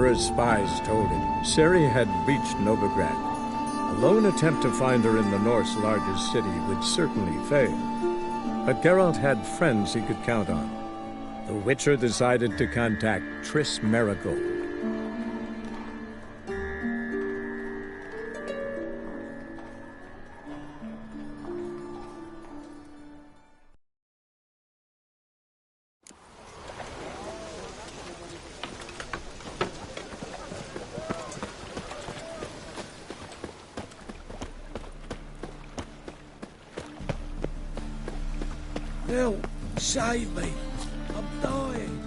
As spies told him, Ciri had reached Novigrad. A lone attempt to find her in the North's largest city would certainly fail. But Geralt had friends he could count on. The Witcher decided to contact Triss Merigold. Help! Save me! I'm dying!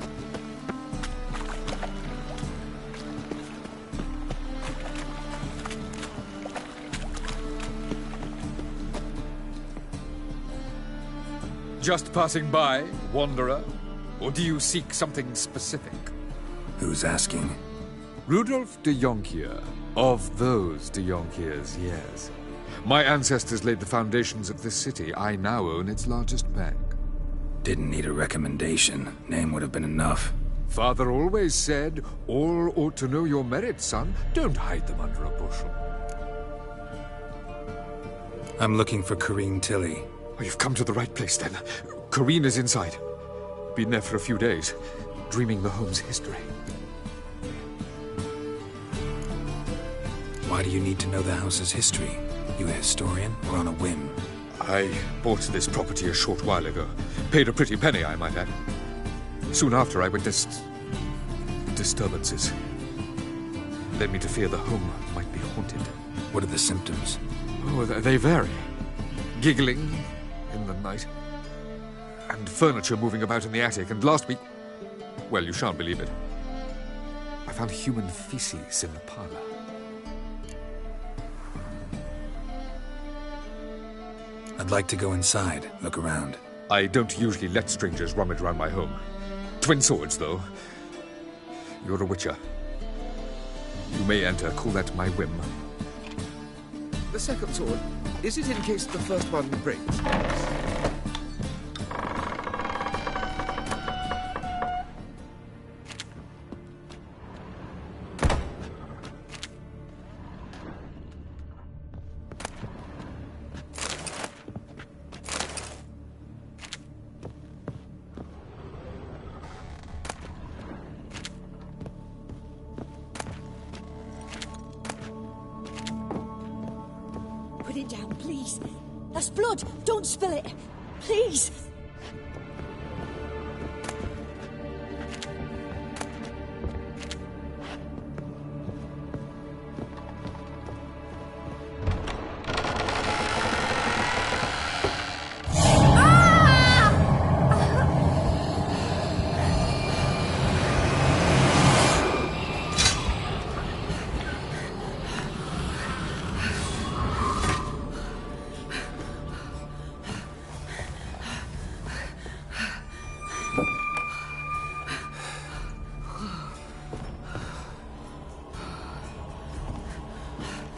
Just passing by, wanderer? Or do you seek something specific? Who's asking? Rudolf de Jonkier. Of those de Jonkiers, yes. My ancestors laid the foundations of this city. I now own its largest bank. Didn't need a recommendation. Name would have been enough. Father always said, all ought to know your merits, son. Don't hide them under a bushel. I'm looking for Corrine Tilly. Oh, you've come to the right place, then. Corrine is inside. Been there for a few days, dreaming the home's history. Why do you need to know the house's history? You a historian, or on a whim? I bought this property a short while ago. Paid a pretty penny, I might add. Soon after, I witnessed disturbances. Led me to fear the home might be haunted. What are the symptoms? Oh, they vary. Giggling in the night. And furniture moving about in the attic. And last week... well, you shan't believe it. I found human feces in the parlor. I'd like to go inside, look around. I don't usually let strangers rummage around my home. Twin swords, though. You're a witcher. You may enter, call that my whim. The second sword, is it in case the first one breaks? Put it down, please. That's blood. Don't spill it. Please.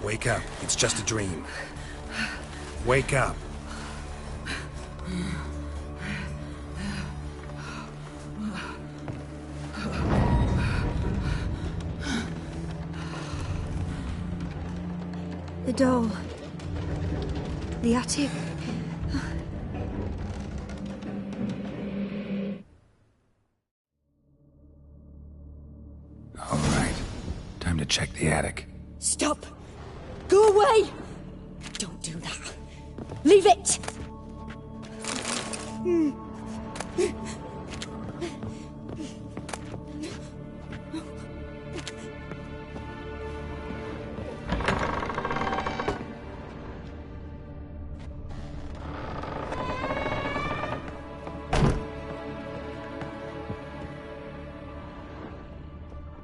Wake up. It's just a dream. Wake up. The door. The attic. All right. Time to check the attic. Stop! Go away! Don't do that. Leave it!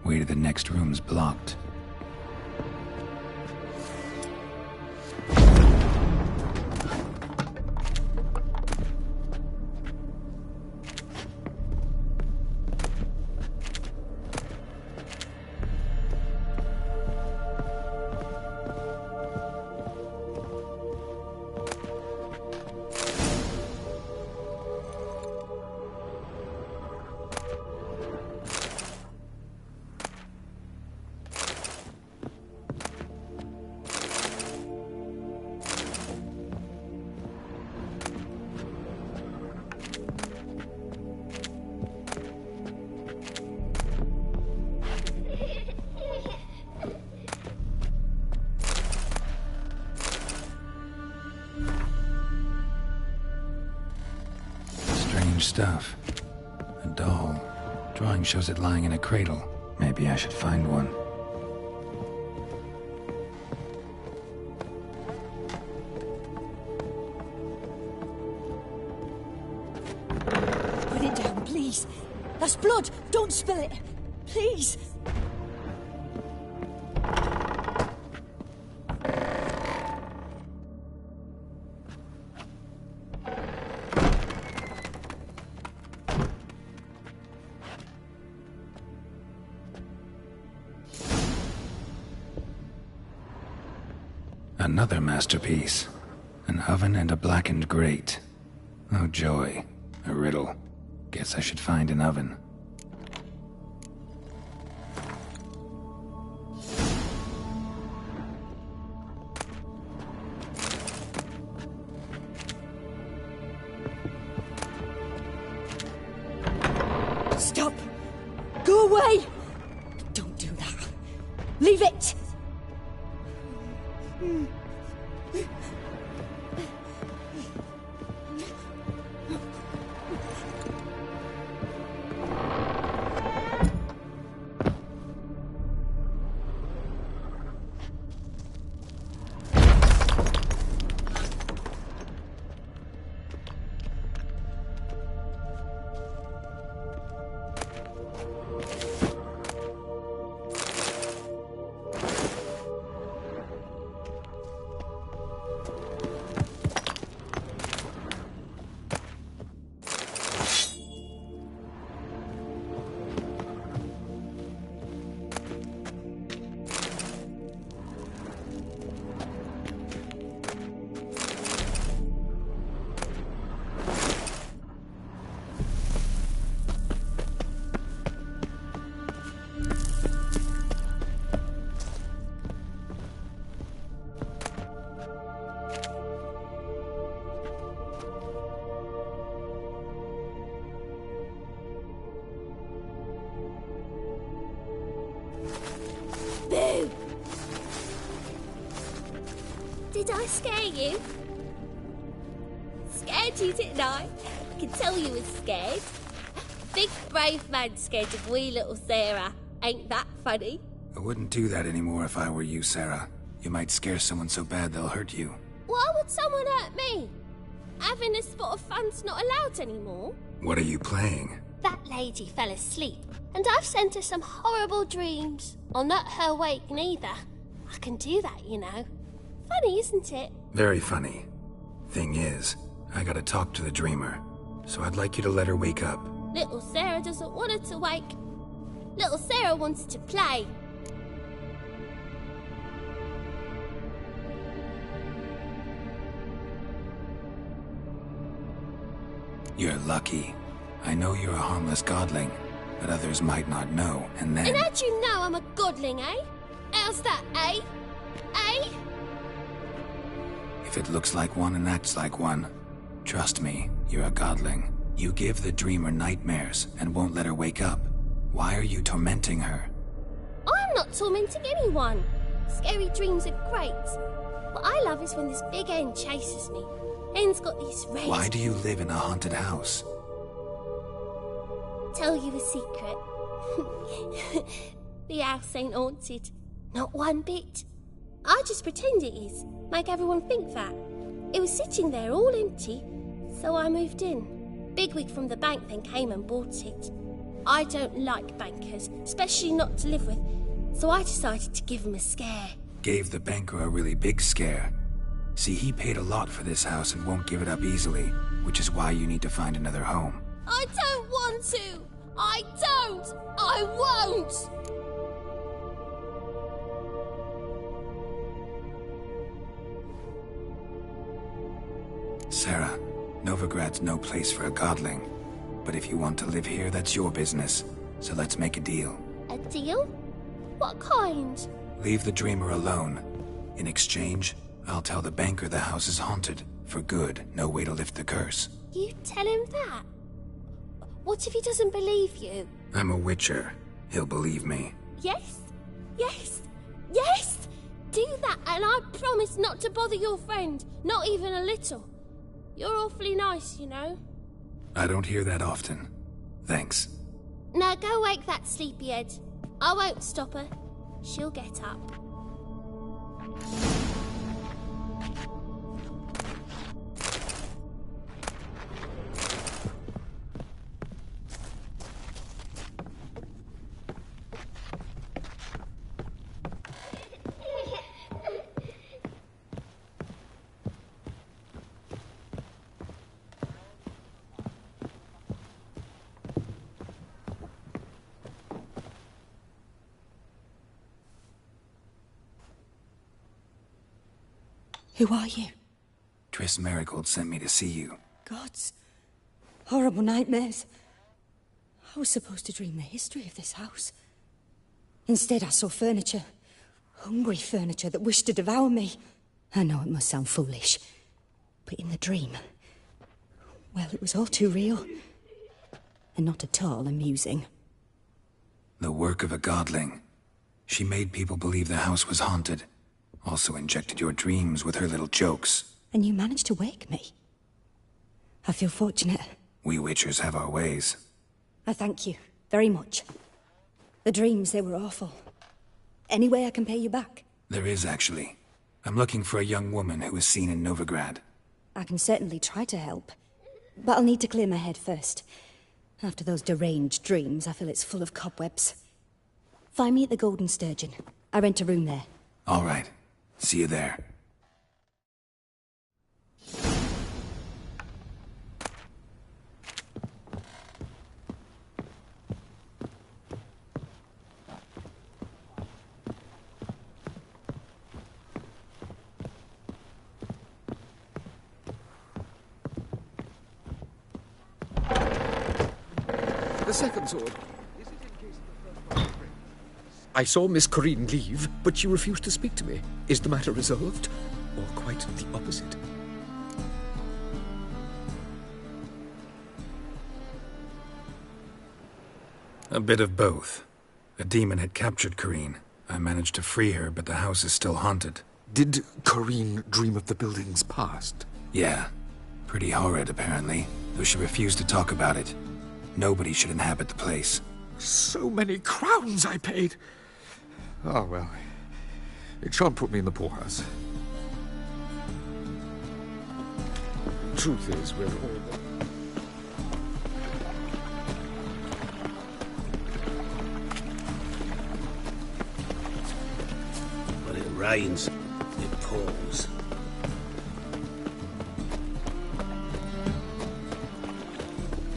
Way to the next room's blocked. Strange stuff. A doll. Drawing shows it lying in a cradle. Maybe I should find one. Put it down, please. That's blood. Don't spill it. Please. Another masterpiece. An oven and a blackened grate. Oh joy. A riddle. Guess I should find an oven. Stop. Go away. Don't do that. Leave it. Boo! Did I scare you? Scared you, didn't I? I can tell you was scared. Big brave man scared of wee little Sarah. Ain't that funny? I wouldn't do that anymore if I were you, Sarah. You might scare someone so bad they'll hurt you. Why would someone hurt me? Having a spot of fun's not allowed anymore. What are you playing? That lady fell asleep, and I've sent her some horrible dreams. I'll not her wake neither. I can do that, you know. Funny, isn't it? Very funny. Thing is, I gotta talk to the dreamer, so I'd like you to let her wake up. Little Sarah doesn't want her to wake. Little Sarah wants to play. You're lucky. I know you're a harmless godling, but others might not know, and then... And how'd you know I'm a godling, eh? How's that, eh? Eh? If it looks like one and acts like one, trust me, you're a godling. You give the dreamer nightmares and won't let her wake up. Why are you tormenting her? I'm not tormenting anyone. Scary dreams are great. What I love is when this big hen chases me. Hen's got these red... Why do you live in a haunted house? Tell you a secret. The house ain't haunted. Not one bit. I just pretend it is. Make everyone think that. It was sitting there all empty, so I moved in. Bigwig from the bank then came and bought it. I don't like bankers, especially not to live with, so I decided to give him a scare. Gave the banker a really big scare. See, he paid a lot for this house and won't give it up easily, which is why you need to find another home. I don't want to! I don't! I won't! Sarah, Novigrad's no place for a godling. But if you want to live here, that's your business. So let's make a deal. A deal? What kind? Leave the dreamer alone. In exchange, I'll tell the banker the house is haunted. For good, no way to lift the curse. You tell him that? What if he doesn't believe you? I'm a witcher. He'll believe me. Yes? Yes? Yes! Do that and I promise not to bother your friend. Not even a little. You're awfully nice, you know. I don't hear that often. Thanks. Now go wake that sleepyhead. I won't stop her. She'll get up. Who are you? Triss Merigold sent me to see you. Gods. Horrible nightmares. I was supposed to dream the history of this house. Instead, I saw furniture. Hungry furniture that wished to devour me. I know it must sound foolish, but in the dream, well, it was all too real. And not at all amusing. The work of a godling. She made people believe the house was haunted. Also injected your dreams with her little jokes. And you managed to wake me. I feel fortunate. We Witchers have our ways. I thank you very much. The dreams, they were awful. Any way I can pay you back? There is, actually. I'm looking for a young woman who was seen in Novigrad. I can certainly try to help. But I'll need to clear my head first. After those deranged dreams, I feel it's full of cobwebs. Find me at the Golden Sturgeon. I rent a room there. All right. See you there. The second sword. I saw Miss Corinne leave, but she refused to speak to me. Is the matter resolved? Or quite the opposite? A bit of both. A demon had captured Corinne. I managed to free her, but the house is still haunted. Did Corinne dream of the building's past? Yeah. Pretty horrid, apparently, though she refused to talk about it. Nobody should inhabit the place. So many crowns I paid! Oh, well. It shan't put me in the poorhouse. Truth is, we're all... When it rains, it pours.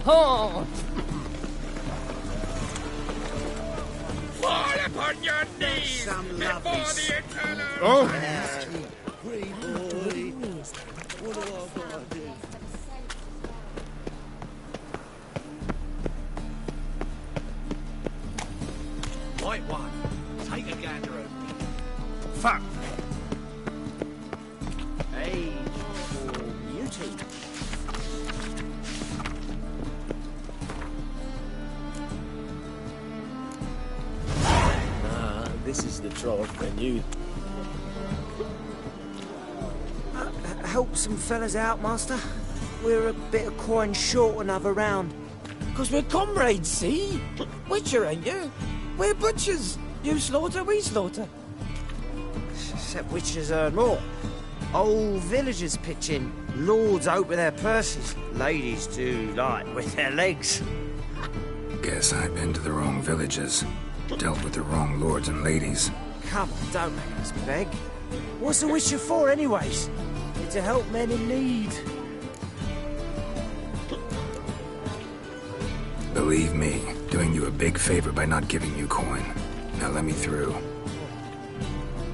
Oh! Fall upon your knees before the eternal... Oh! Free boy. What do I gotta do? White one, take a gander at me. Fuck! Age or beauty? This is the trough venue. Help some fellas out, Master. We're a bit of coin short another round. 'Cause we're comrades, see? Witcher, ain't you? We're butchers. You slaughter, we slaughter. Except witches earn more. Old villagers pitch in. Lords open their purses. Ladies do light with their legs. Guess I've been to the wrong villages. Dealt with the wrong lords and ladies. Come on, don't make us beg. What's a witcher for, anyways? To help men in need. Believe me, doing you a big favor by not giving you coin. Now let me through.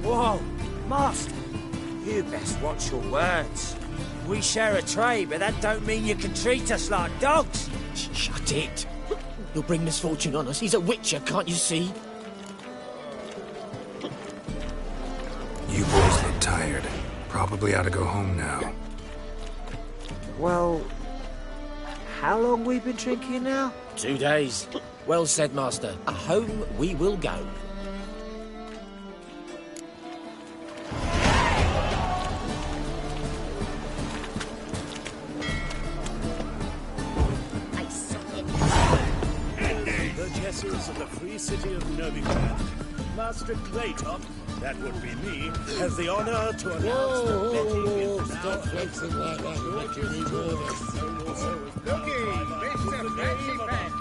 Whoa, Master. You best watch your words. We share a trade, but that don't mean you can treat us like dogs. Shut it. You'll bring misfortune on us. He's a witcher, can't you see? You boys look tired. Probably ought to go home now. Well, how long we been drinking now? 2 days. Well said, Master. A home we will go. possessors of the free city of Novigrad, Master Claytop, that would be me, has the honor to announce the betting is now... Stop flexing like that, you're making me nervous. Looky, Mr. Fancy Fan.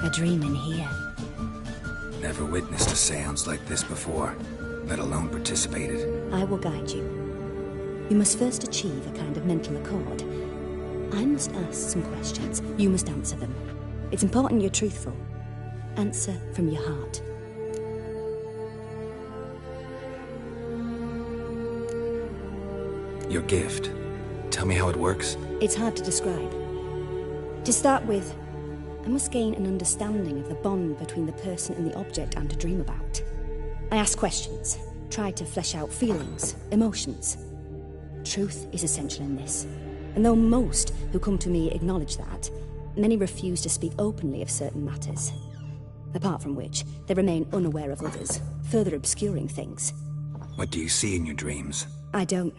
A dream in here. Never witnessed a seance like this before, let alone participated. I will guide you. You must first achieve a kind of mental accord. I must ask some questions. You must answer them. It's important you're truthful. Answer from your heart. Your gift. Tell me how it works. It's hard to describe. To start with, I must gain an understanding of the bond between the person and the object I'm to dream about. I ask questions, try to flesh out feelings, emotions. Truth is essential in this, and though most who come to me acknowledge that, many refuse to speak openly of certain matters. Apart from which, they remain unaware of others, further obscuring things. What do you see in your dreams? I don't.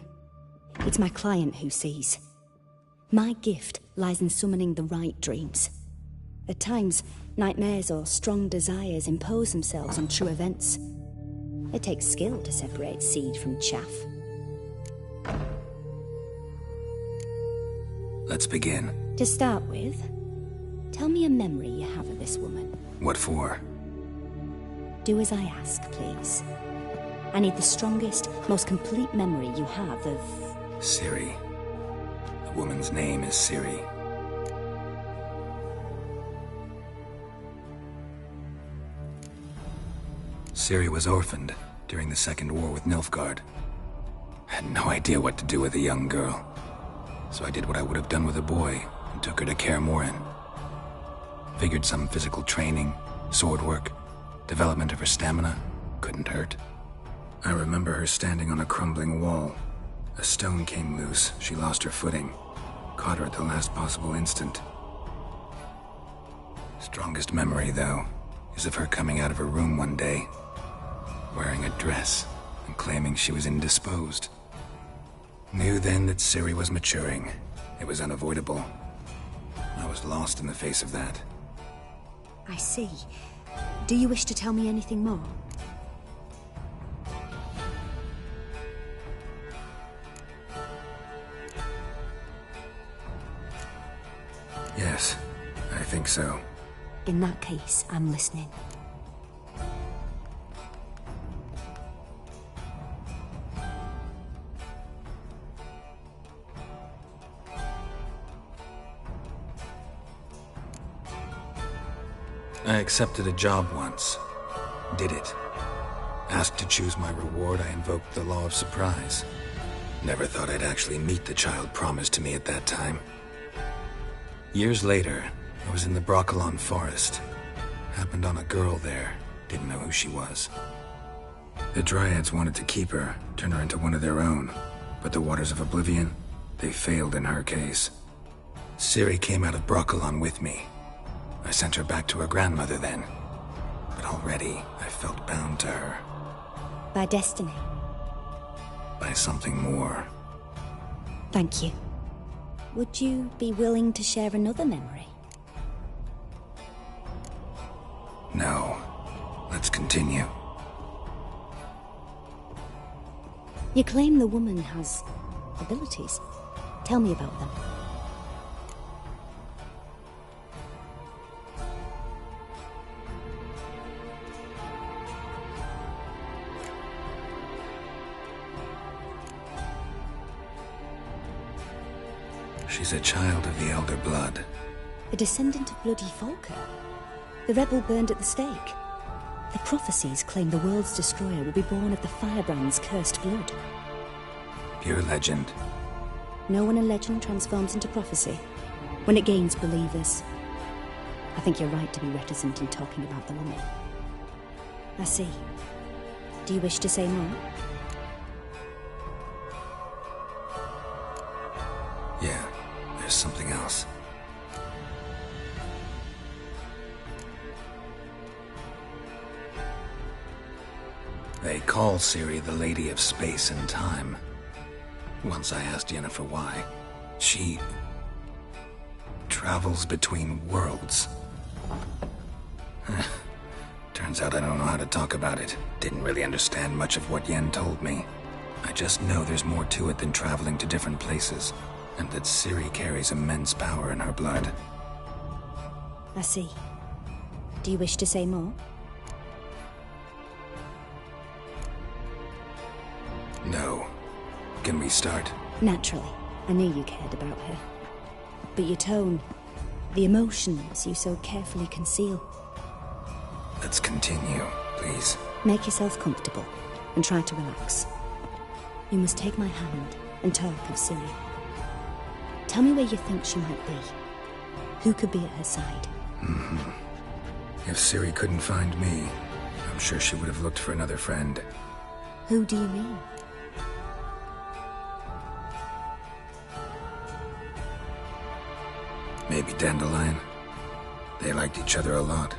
It's my client who sees. My gift lies in summoning the right dreams. At times, nightmares or strong desires impose themselves on true events. It takes skill to separate seed from chaff. Let's begin. To start with, tell me a memory you have of this woman. What for? Do as I ask, please. I need the strongest, most complete memory you have of... Ciri. The woman's name is Ciri. Ciri was orphaned during the Second War with Nilfgaard. Had no idea what to do with a young girl. So I did what I would have done with a boy and took her to Kaer Morhen. Figured some physical training, sword work, development of her stamina couldn't hurt. I remember her standing on a crumbling wall. A stone came loose, she lost her footing. Caught her at the last possible instant. Strongest memory, though, is of her coming out of her room one day, wearing a dress and claiming she was indisposed. Knew then that Ciri was maturing. It was unavoidable. I was lost in the face of that. I see. Do you wish to tell me anything more? Yes, I think so. In that case, I'm listening. I accepted a job once. Did it. Asked to choose my reward, I invoked the law of surprise. Never thought I'd actually meet the child promised to me at that time. Years later, I was in the Brokilon forest. Happened on a girl there. Didn't know who she was. The Dryads wanted to keep her, turn her into one of their own. But the Waters of Oblivion, they failed in her case. Ciri came out of Brokilon with me. I sent her back to her grandmother then. But already, I felt bound to her. By destiny. By something more. Thank you. Would you be willing to share another memory? No. Let's continue. You claim the woman has abilities. Tell me about them. She's a child of the Elder Blood. A descendant of bloody Volker. The rebel burned at the stake. The prophecies claim the world's destroyer will be born of the Firebrand's cursed blood. Pure legend. Know when a legend transforms into prophecy? When it gains believers. I think you're right to be reticent in talking about the woman. I see. Do you wish to say more? there's something else. They call Ciri the Lady of Space and Time. Once I asked Yennefer why. She travels between worlds. Turns out I don't know how to talk about it. Didn't really understand much of what Yen told me. I just know there's more to it than traveling to different places, and that Ciri carries immense power in her blood. I see. Do you wish to say more? No. Can we start? Naturally. I knew you cared about her. But your tone, the emotions you so carefully conceal. Let's continue, please. Make yourself comfortable and try to relax. You must take my hand and talk of Ciri. Tell me where you think she might be. Who could be at her side? If Ciri couldn't find me, I'm sure she would have looked for another friend. Who do you mean? Maybe Dandelion. They liked each other a lot.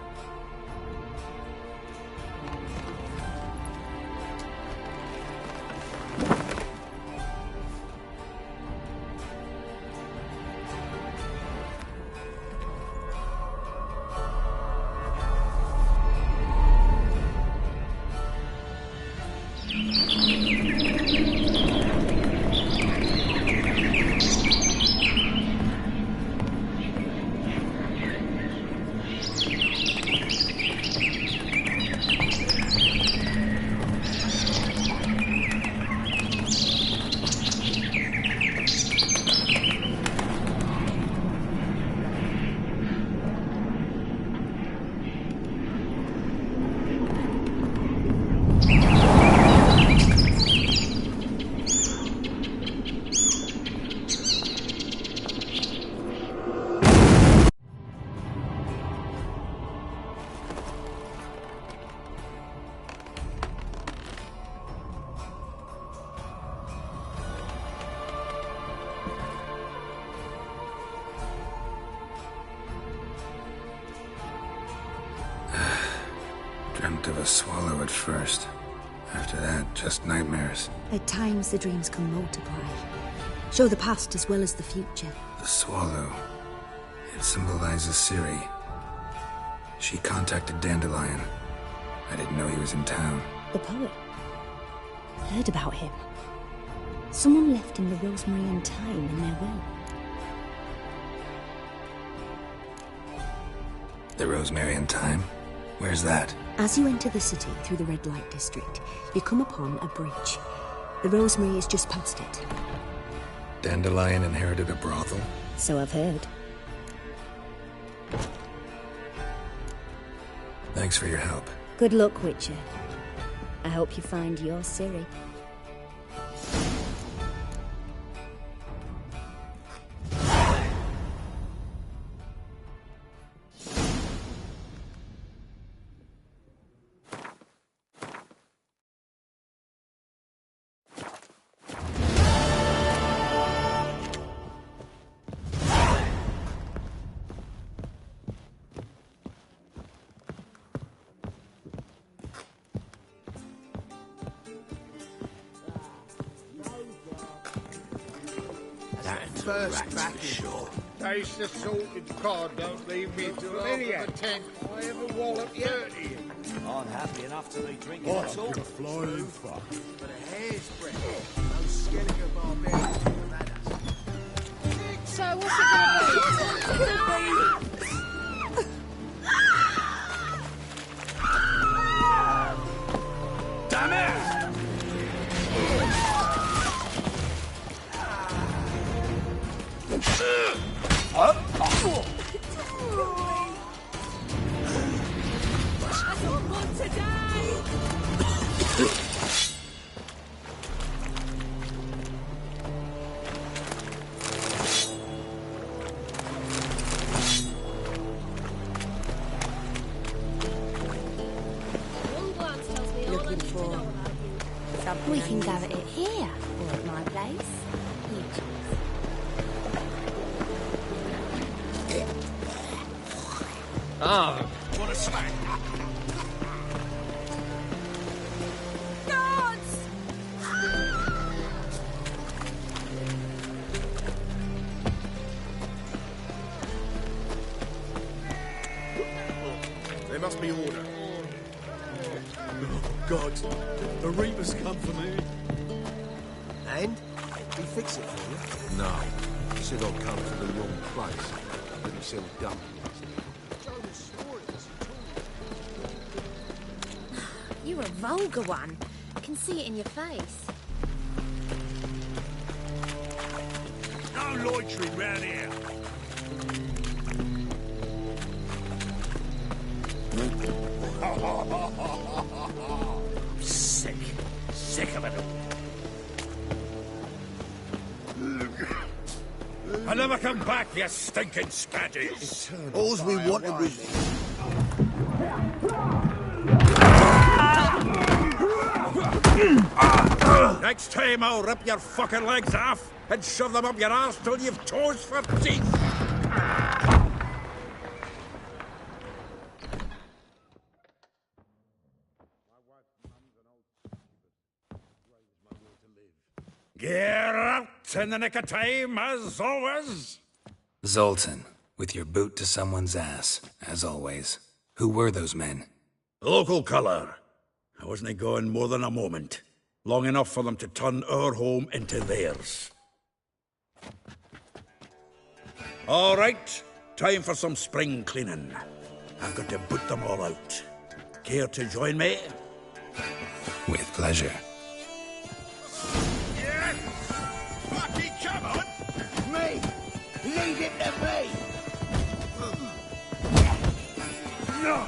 Dreamt of a swallow at first. After that, just nightmares. At times the dreams can multiply. Show the past as well as the future. The swallow. It symbolizes Ciri. She contacted Dandelion. I didn't know he was in town. The poet. Heard about him. Someone left him the rosemary and thyme in their will. The rosemary and thyme? Where's that? As you enter the city through the red light district, you come upon a bridge. The rosemary is just past it. Dandelion inherited a brothel? So I've heard. Thanks for your help. Good luck, Witcher. I hope you find your Ciri. First back sure. Taste the salted cod, don't leave me to a tent. I ever wallop 30. I'm happy enough to be drinking What at all. a flying fuck. But a hair's breadth. No skeleton barbarians can have had us. So what's it gonna be? Damn it! I don't want to die! One glance tells me all I need to know about you. We can go at it here, or at my place. You choose. Ah, What a smack! There must be order. Oh, God. The Reapers come for me. And? Did he fix it for you? No. He said I'd come to the wrong place. But he said dump. You're a vulgar one. I can see it in your face. No loitering round here. Sick. Sick of it all. I'll never come back, you stinking scatties. All's we wanted was... Next time I'll rip your fucking legs off and shove them up your arse till you've toes for teeth. Get out in the nick of time, as always. Zoltan, with your boot to someone's ass, as always. Who were those men? Local colour. I wasn't going more than a moment. Long enough for them to turn our home into theirs. All right, time for some spring cleaning. I've got to boot them all out. Care to join me? With pleasure. Yes! Lucky, come on! Me! Leave it to me! No!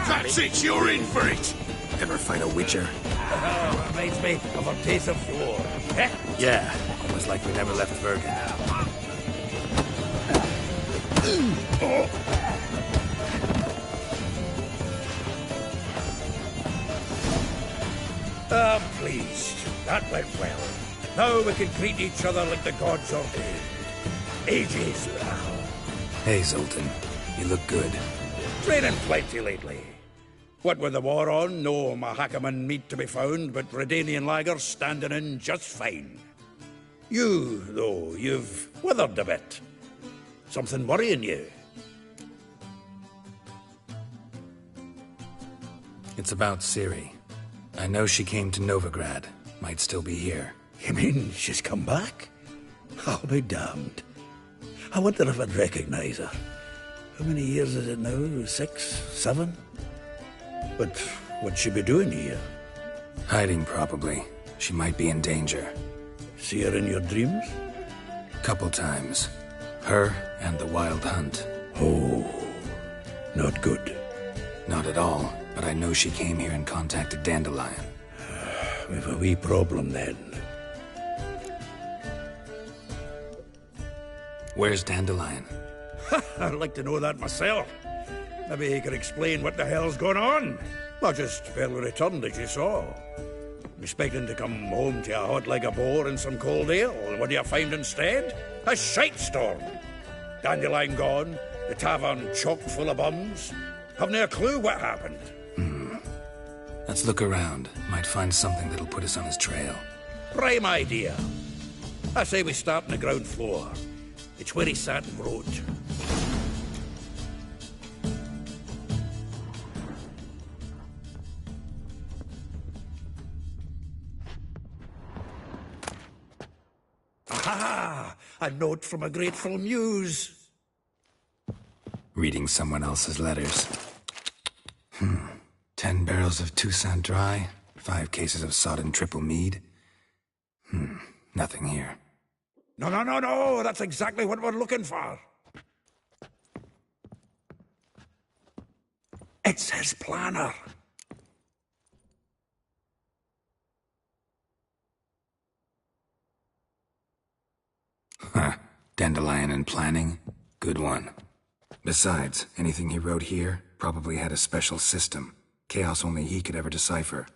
That's it, you're in for it! Ever fight a witcher? Reminds me of a piece of floor. Eh? Yeah, almost like we never left Vergen. Pleased. That went well. Now we can greet each other like the gods ordained. Ages now. Hey, Zoltan. You look good. Training plenty lately. What with the war on, no Mahakaman meat to be found, but Redanian lagers standing in just fine. You, though, you've withered a bit. Something worrying you? It's about Ciri. I know she came to Novigrad. Might still be here. You mean she's come back? I'll be damned. I wonder if I'd recognize her. How many years is it now? 6, 7? But what'd she be doing here? Hiding, probably. She might be in danger. See her in your dreams? Couple times. Her and the Wild Hunt. Oh, not good. Not at all, but I know she came here and contacted Dandelion. We've a wee problem then. Where's Dandelion? I'd like to know that myself. Maybe he could explain what the hell's going on. I just barely returned, as you saw. Expecting to come home to a hot like a boar and some cold ale, and what do you find instead? A shite storm. Dandelion gone, the tavern chock full of bums. Haven't a clue what happened. Let's look around. Might find something that'll put us on his trail. Prime idea. I say we start on the ground floor. It's where he sat and wrote. Aha! A note from a grateful muse. Reading someone else's letters. 10 barrels of Toussaint Dry, 5 cases of sodden triple mead. Nothing here. No, that's exactly what we're looking for. It's his planner. Dandelion and planning? Good one. Besides, anything he wrote here probably had a special system. Chaos only he could ever decipher.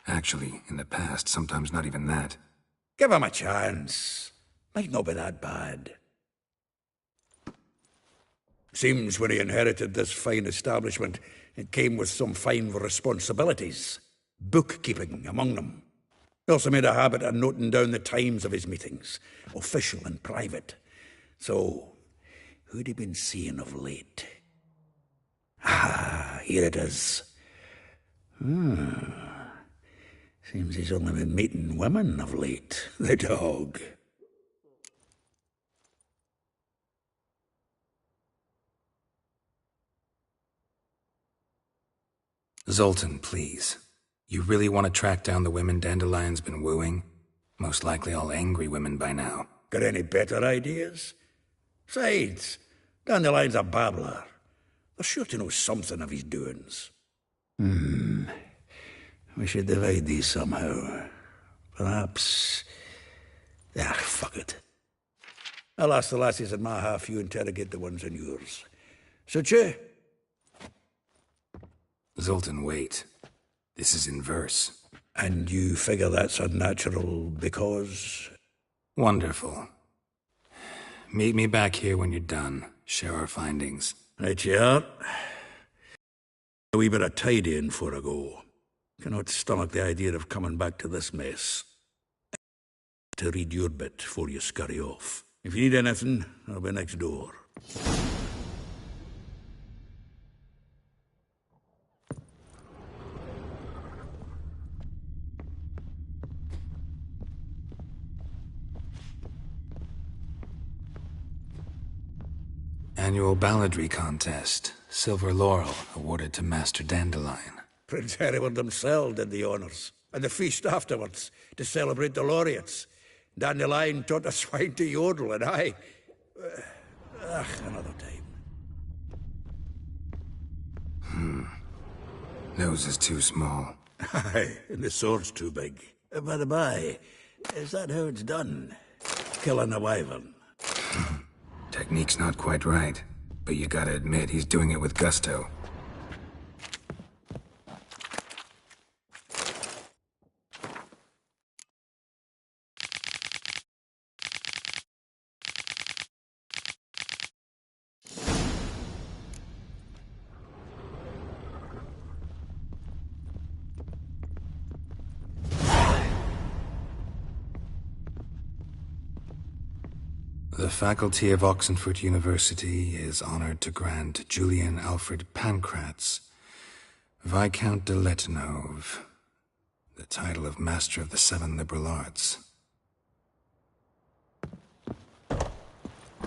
Actually, in the past, sometimes not even that. Give him a chance. Might not be that bad. Seems when he inherited this fine establishment, it came with some fine responsibilities. Bookkeeping among them. He also made a habit of noting down the times of his meetings, official and private. So, who'd he been seeing of late? Ah, here it is. Seems he's only been meeting women of late, the dog. Zoltan, please. You really want to track down the women Dandelion's been wooing? Most likely all angry women by now. Got any better ideas? Besides, Dandelion's a babbler. They're sure to know something of his doings. We should divide these somehow. Perhaps... fuck it. I'll ask the lassies in my half, you interrogate the ones in yours. Suit you? Zoltan, wait. This is in verse. And you figure that's unnatural because... Wonderful. Meet me back here when you're done. Share our findings. Right you are. A wee bit of tidying before I go. Cannot stomach the idea of coming back to this mess. To read your bit before you scurry off. If you need anything, I'll be next door. Annual balladry contest. Silver Laurel awarded to Master Dandelion. Prince Hereward himself did the honours. And the feast afterwards, to celebrate the laureates. Dandelion taught the swine to yodel, and I... another time. Nose is too small. Aye, and the sword's too big. By the by, is that how it's done? Killing a wyvern? Technique's not quite right, but you gotta admit he's doing it with gusto. The faculty of Oxenford University is honored to grant Julian Alfred Pancratz, Viscount de Letenove, the title of Master of the Seven Liberal Arts.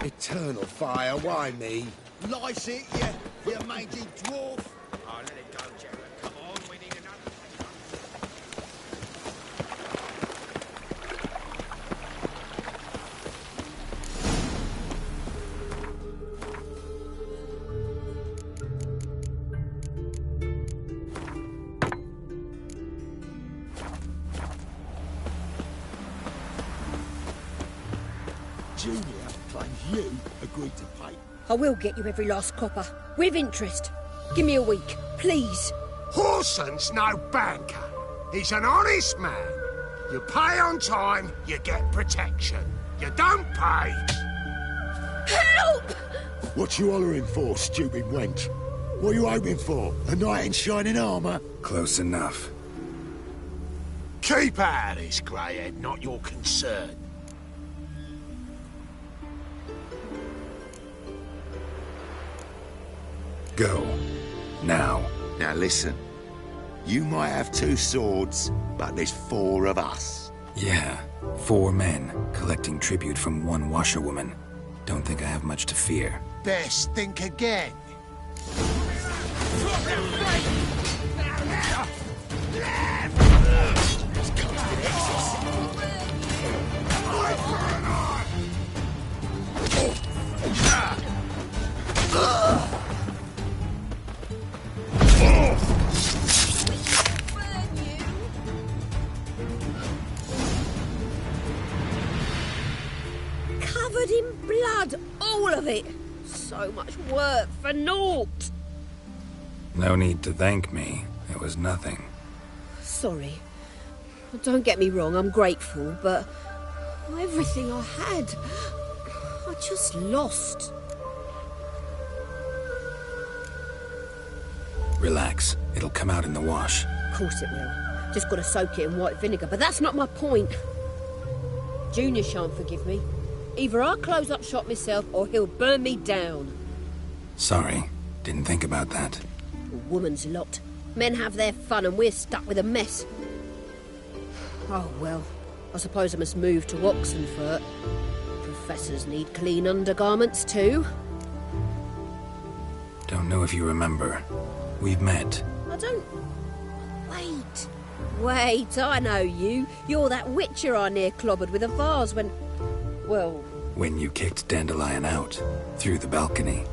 Eternal fire, why me? Lice it, you mangy dwarf. Oh, let it go, Jared. Come on, we need another. Junior claims you agreed to pay. I will get you every last copper. With interest. Give me a week, please. Horson's no banker. He's an honest man. You pay on time, you get protection. You don't pay... Help! What you hollering for, stupid wench? What are you hoping for? A knight in shining armour? Close enough. Keep out of this, greyhead, not your concern. Go. Now. Now listen. You might have two swords, but there's four of us. Yeah, 4 men collecting tribute from one washerwoman. Don't think I have much to fear. Best think again. Covered in blood, all of it. So much work for naught. No need to thank me. It was nothing. Sorry. Don't get me wrong, I'm grateful, but Everything I had. I just lost. Relax. It'll come out in the wash. Of course it will. Just got to soak it in white vinegar, but that's not my point. Junior shan't forgive me. Either I'll close up shop myself or he'll burn me down. Sorry. Didn't think about that. A woman's lot. Men have their fun and we're stuck with a mess. Oh, well. I suppose I must move to Oxenfurt. Professors need clean undergarments too. Don't know if you remember. We've met. I don't... Wait, I know you. You're that witcher I near clobbered with a vase when... Well... When you kicked Dandelion out. Through the balcony.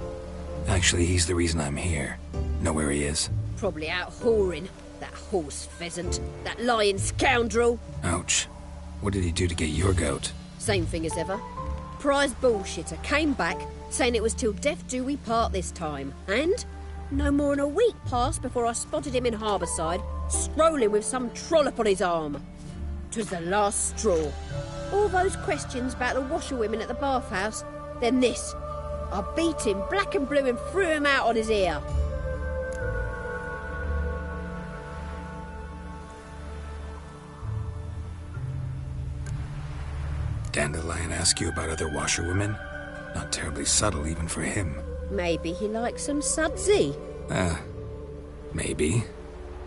Actually, he's the reason I'm here. Know where he is? Probably out whoring. That horse pheasant. That lying scoundrel. Ouch. What did he do to get your goat? Same thing as ever. Prize bullshitter came back, saying it was till death do we part this time. And no more than a week passed before I spotted him in Harbourside, strolling with some trollop on his arm. 'Twas the last straw. All those questions about the washerwomen at the bathhouse, then this. I beat him black and blue and threw him out on his ear. Dandelion ask you about other washerwomen? Not terribly subtle even for him. Maybe he likes some sudsy. Maybe.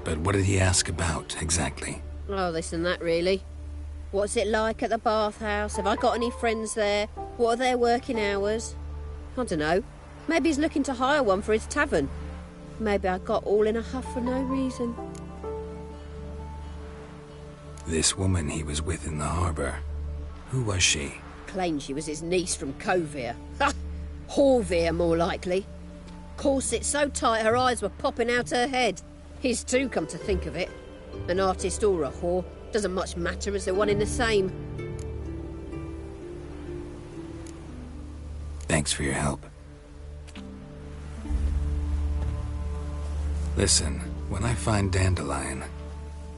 But what did he ask about, exactly? Oh, this and that, really. What's it like at the bathhouse? Have I got any friends there? What are their working hours? I don't know. Maybe he's looking to hire one for his tavern. Maybe I got all in a huff for no reason. This woman he was with in the harbour. Who was she? Claimed she was his niece from Kovir. Ha! Horvir, more likely. Corset so tight her eyes were popping out her head. His too, come to think of it. An artist or a whore. Doesn't much matter as they're one in the same. Thanks for your help. Listen, when I find Dandelion,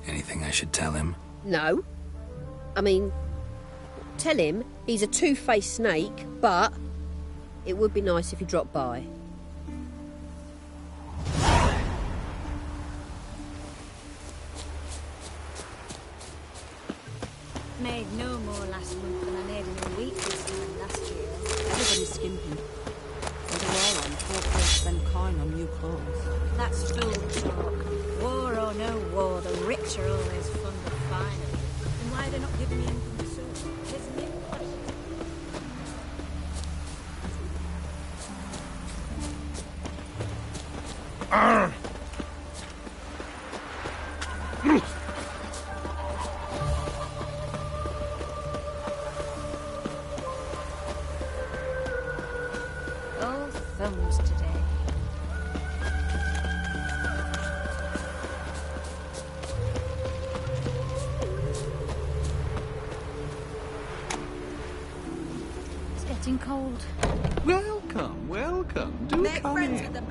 anything I should tell him? No. I mean, tell him he's a two-faced snake, but it would be nice if he dropped by. Made no more last month than I made in a week this time last year. Everybody's skimping. There's a war on, poor folks spend coin on new clothes. That's fool talk. War or no war, the rich are always fond of finery. And why are they not giving me anything to sew? There's a new question. Oh, thumbs today. It's getting cold. Welcome, welcome. Do come in.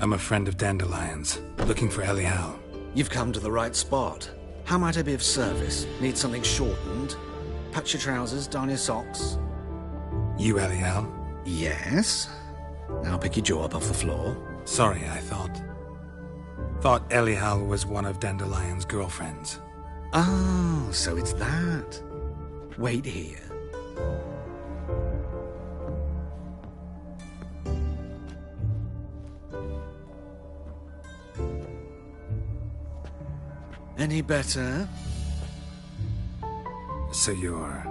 I'm a friend of Dandelion's, looking for Elial. You've come to the right spot. How might I be of service? Need something shortened? Patch your trousers, darn your socks. You Elial? Yes. Now pick your jaw up off the floor. Sorry, I thought Elial was one of Dandelion's girlfriends. Oh, so it's that. Wait here. Any better? So you're...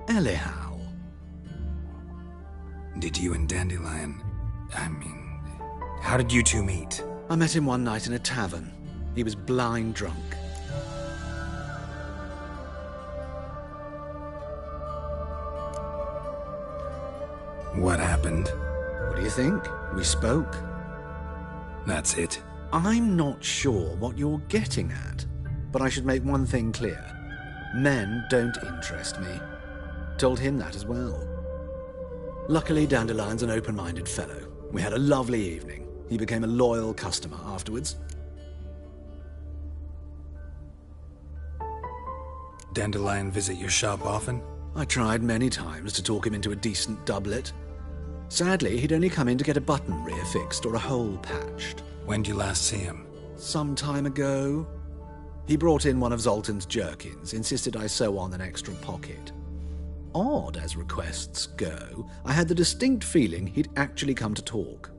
Elial. Did you and Dandelion... how did you two meet? I met him one night in a tavern. He was blind drunk. What happened? What do you think? We spoke. That's it? I'm not sure what you're getting at, but I should make one thing clear. Men don't interest me. Told him that as well. Luckily, Dandelion's an open-minded fellow. We had a lovely evening. He became a loyal customer afterwards. Dandelion visit your shop often? I tried many times to talk him into a decent doublet. Sadly, he'd only come in to get a button rear fixed or a hole patched. When did you last see him? Some time ago. He brought in one of Zoltan's jerkins, insisted I sew on an extra pocket. Odd as requests go, I had the distinct feeling he'd actually come to talk.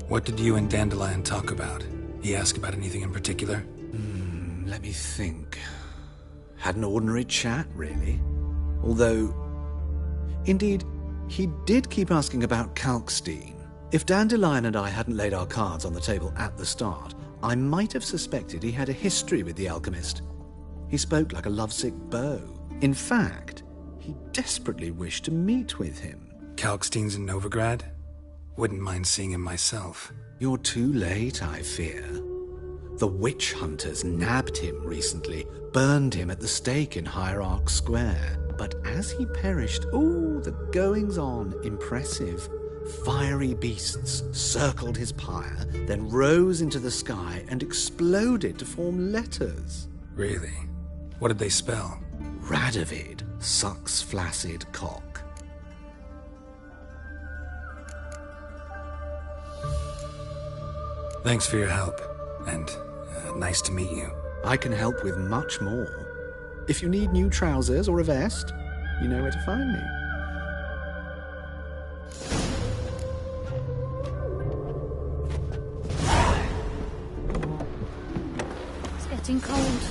What did you and Dandelion talk about? He asked about anything in particular? Let me think. Had an ordinary chat, really. Although, indeed, he did keep asking about Kalkstein. If Dandelion and I hadn't laid our cards on the table at the start, I might have suspected he had a history with the alchemist. He spoke like a lovesick beau. In fact, he desperately wished to meet with him. Kalkstein's in Novigrad? Wouldn't mind seeing him myself. You're too late, I fear. The witch hunters nabbed him recently, burned him at the stake in Hierarch Square. But as he perished, the goings-on, impressive. Fiery beasts circled his pyre, then rose into the sky and exploded to form letters. Really? What did they spell? Radovid sucks flaccid cock. Thanks for your help, and nice to meet you. I can help with much more. If you need new trousers or a vest, you know where to find me. It's getting cold.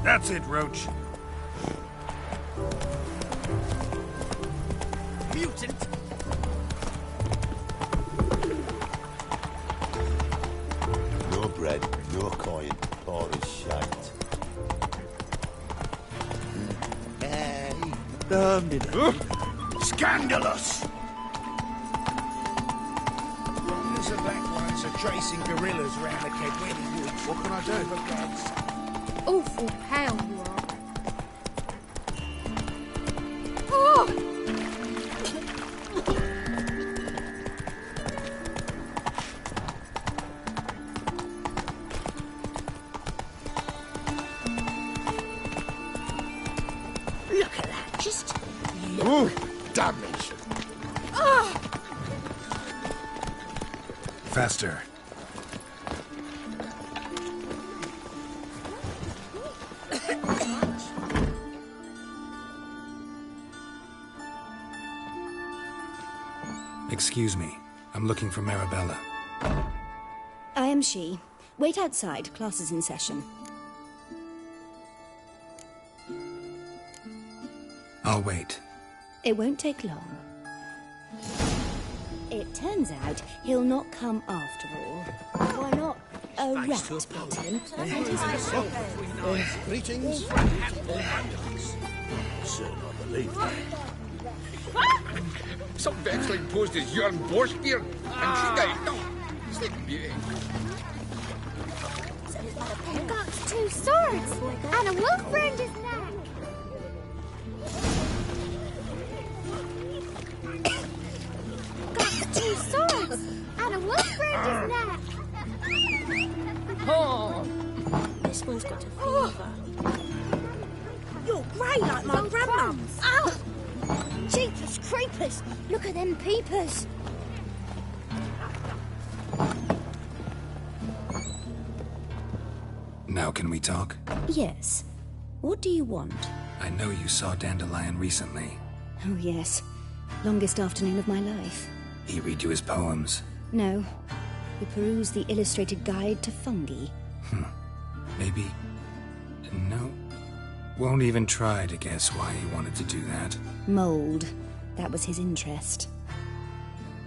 That's it, Roach. Mutant! No bread, no coin, or a shite. Hey, damned it. Scandalous! There's a backlines are tracing gorillas around the Kedweni Woods. What can I do? Awful pale you are. Oh! Look at that, just look. Damnation. Oh! Faster. Excuse me. I'm looking for Marabella. I am she. Wait outside. Class is in session. I'll wait. It won't take long. It turns out he'll not come after all. Why not a rat pattern? Greetings. Sir, I believe that. Some vexling posed as Jörn Borskier, and she died. No, sleeping beauty. Got 2 swords and a wolf round his neck. Got 2 swords and a wolf round his neck. Oh! This one's got a fever. You're grey like my grandmum's. Ow! Jeepers creepers! Look at them peepers! Now can we talk? Yes. What do you want? I know you saw Dandelion recently. Oh, yes. Longest afternoon of my life. He read you his poems. No. We perused the illustrated guide to fungi. Maybe... No. Won't even try to guess why he wanted to do that. Mold. That was his interest.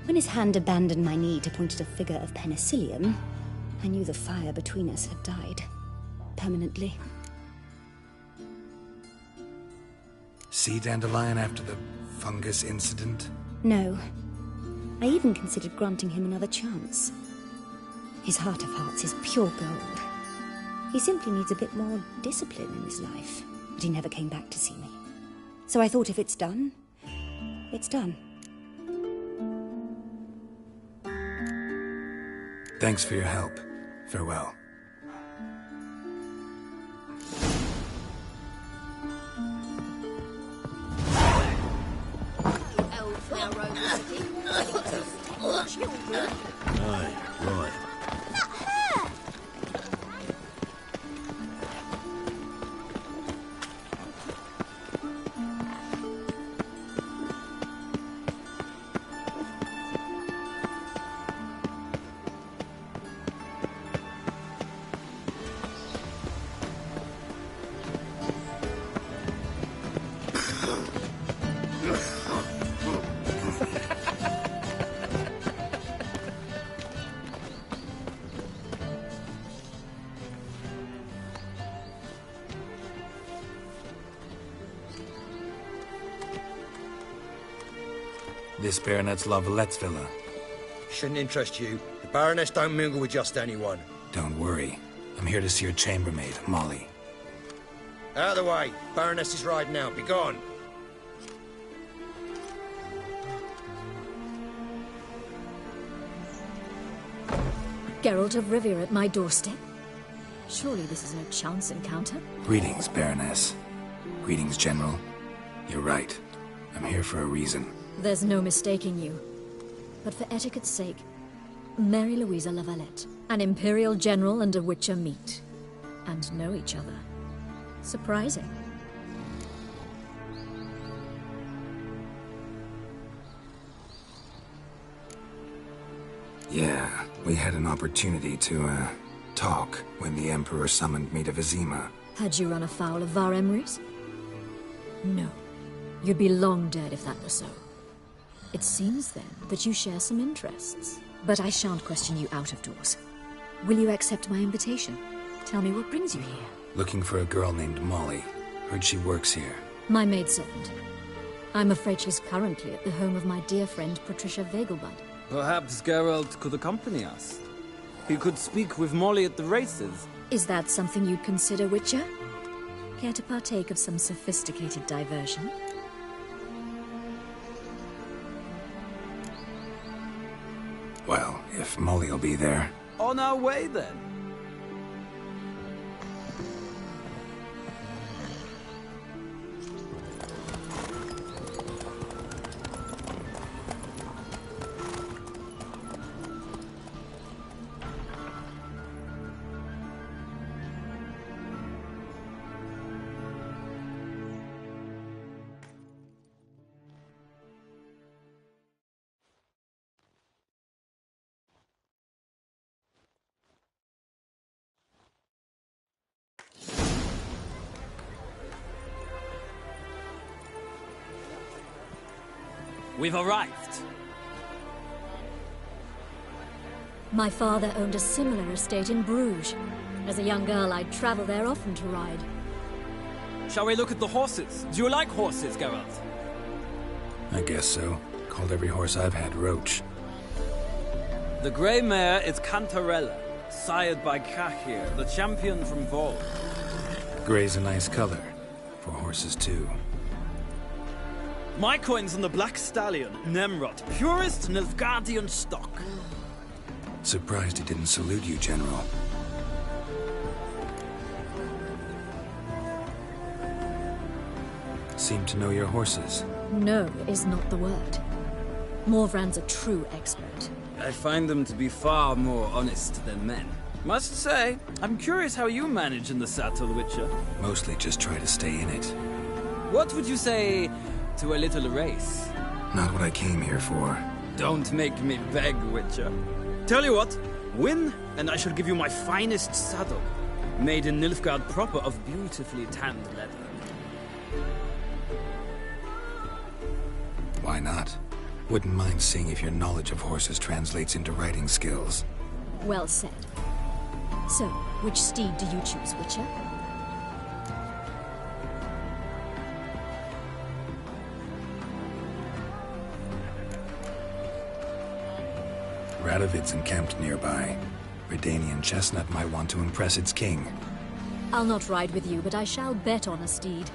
When his hand abandoned my knee to point at a figure of penicillium, I knew the fire between us had died. Permanently. See Dandelion after the fungus incident? No. I even considered granting him another chance. His heart of hearts is pure gold. He simply needs a bit more discipline in his life. But he never came back to see me. So I thought if it's done, it's done. Thanks for your help. Farewell. Aye, right. This Baronet's La Vallette's villa. Shouldn't interest you. The Baroness don't mingle with just anyone. Don't worry. I'm here to see your chambermaid, Molly. Out of the way. Baroness is riding out. Be gone. Geralt of Rivia at my doorstep? Surely this is no chance encounter? Greetings, Baroness. Greetings, General. You're right. I'm here for a reason. There's no mistaking you. But for etiquette's sake, Mary Louisa La Valette, an Imperial General and a Witcher meet. And know each other. Surprising. Yeah, we had an opportunity to, talk when the Emperor summoned me to Vizima. Had you run afoul of Var Emrys? No. You'd be long dead if that were so. It seems, then, that you share some interests. But I shan't question you out of doors. Will you accept my invitation? Tell me what brings you here. Looking for a girl named Molly. Heard she works here. My maidservant. I'm afraid she's currently at the home of my dear friend Patricia Vegelbud. Perhaps Geralt could accompany us. He could speak with Molly at the races. Is that something you'd consider, Witcher? Care to partake of some sophisticated diversion? Well, if Molly'll be there. On our way, then. We've arrived. My father owned a similar estate in Bruges. As a young girl, I'd travel there often to ride. Shall we look at the horses? Do you like horses, Geralt? I guess so. Called every horse I've had Roach. The grey mare is Cantarella, sired by Cahir, the champion from Vol. Grey's a nice color. For horses, too. My coin's on the Black Stallion, Nemrod, purest Nilfgaardian stock. Surprised he didn't salute you, General. Seem to know your horses. No is not the word. Morvran's a true expert. I find them to be far more honest than men. Must say, I'm curious how you manage in the saddle, Witcher. Mostly just try to stay in it. What would you say to a little race? Not what I came here for. Don't make me beg, Witcher. Tell you what, win, and I shall give you my finest saddle. Made in Nilfgaard proper of beautifully tanned leather. Why not? Wouldn't mind seeing if your knowledge of horses translates into riding skills. Well said. So, which steed do you choose, Witcher? Radovid's encamped nearby. Redanian chestnut might want to impress its king. I'll not ride with you, but I shall bet on a steed.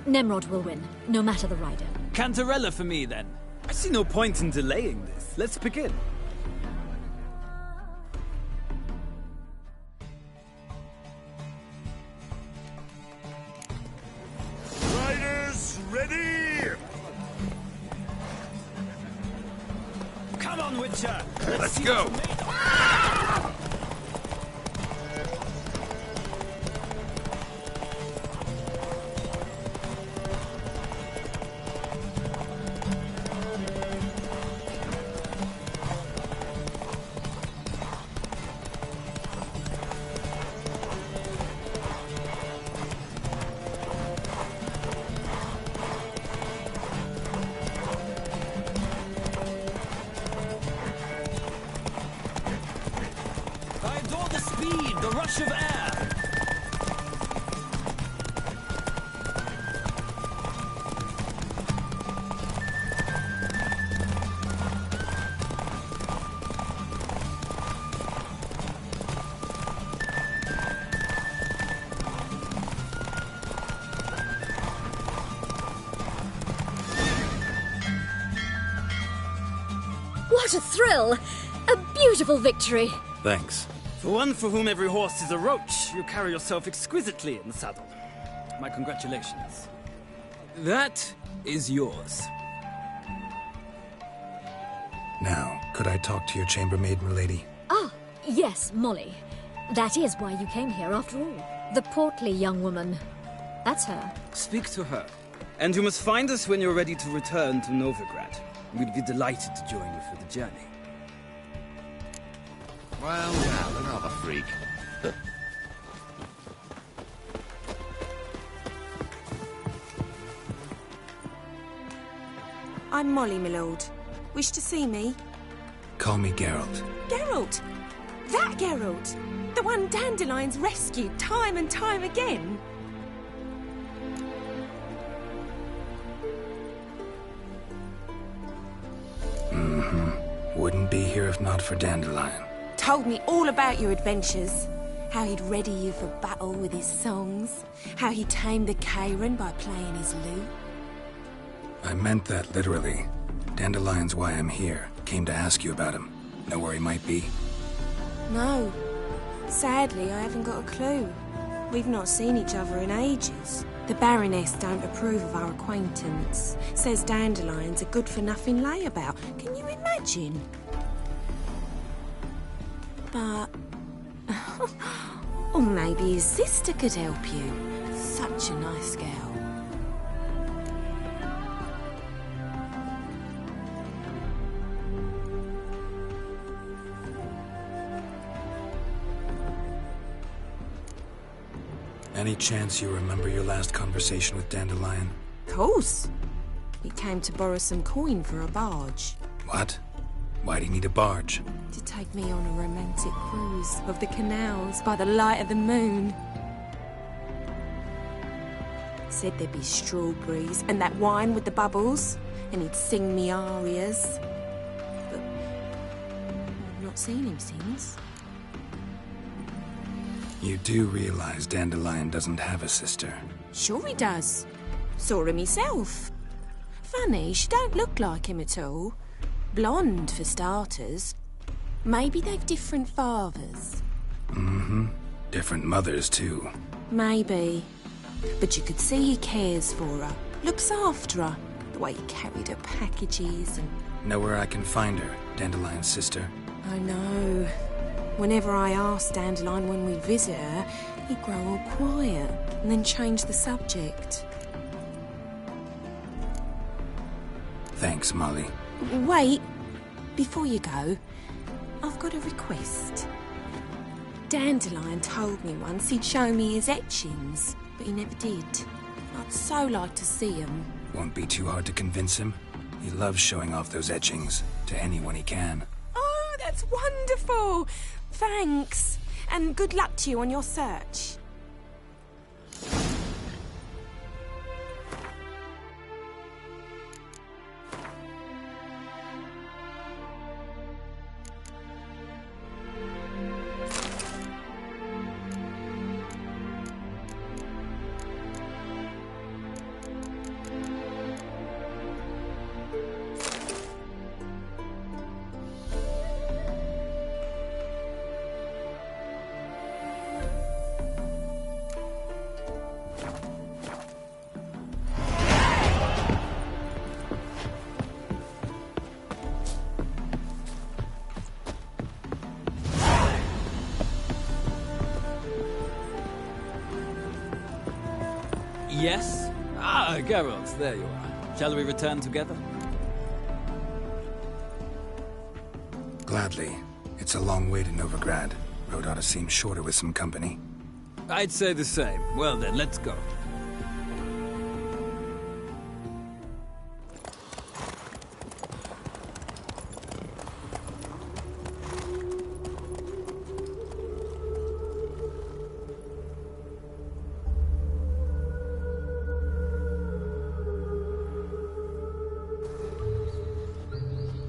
Nemrod will win, no matter the rider. Cantarella for me, then. I see no point in delaying this. Let's begin. Riders, ready? Come on, Witcher! Let's go! I adore the speed, the rush of air! What a thrill! A beautiful victory! Thanks. For one for whom every horse is a roach, you carry yourself exquisitely in the saddle. My congratulations. That is yours. Now, could I talk to your chambermaid, milady? Ah, yes, Molly. That is why you came here after all. The portly young woman. That's her. Speak to her. And you must find us when you're ready to return to Novigrad. We'd be delighted to join you for the journey. Well, another freak. I'm Molly, my lord. Wish to see me? Call me Geralt. Geralt! That Geralt! The one Dandelion's rescued time and time again! Wouldn't be here if not for Dandelion. Told me all about your adventures. How he'd ready you for battle with his songs. How he tamed the Karen by playing his lute. I meant that literally. Dandelion's why I'm here. Came to ask you about him. Know where he might be? No. Sadly, I haven't got a clue. We've not seen each other in ages. The Baroness don't approve of our acquaintance. Says Dandelion's a good-for-nothing layabout. Can you imagine? But... or maybe his sister could help you. Such a nice girl. Any chance you remember your last conversation with Dandelion? Course. He came to borrow some coin for a barge. What? Why'd he need a barge? To take me on a romantic cruise of the canals by the light of the moon. Said there'd be strawberries and that wine with the bubbles, and he'd sing me arias. But I've not seen him since. You do realize Dandelion doesn't have a sister? Sure he does. Saw him himself. Funny, she don't look like him at all. Blonde, for starters. Maybe they've different fathers. Different mothers, too. Maybe. But you could see he cares for her. Looks after her. The way he carried her packages and... Know where I can find her, Dandelion's sister? I know. Whenever I asked Dandelion when we'd visit her, he'd grow all quiet and then change the subject. Thanks, Molly. Wait. Before you go, I've got a request. Dandelion told me once he'd show me his etchings, but he never did. I'd so like to see them. Won't be too hard to convince him. He loves showing off those etchings to anyone he can. Oh, that's wonderful! Thanks. And good luck to you on your search. Yes? Ah, Geralt, there you are. Shall we return together? Gladly. It's a long way to Novigrad. Road ought to seem shorter with some company. I'd say the same. Well then, let's go.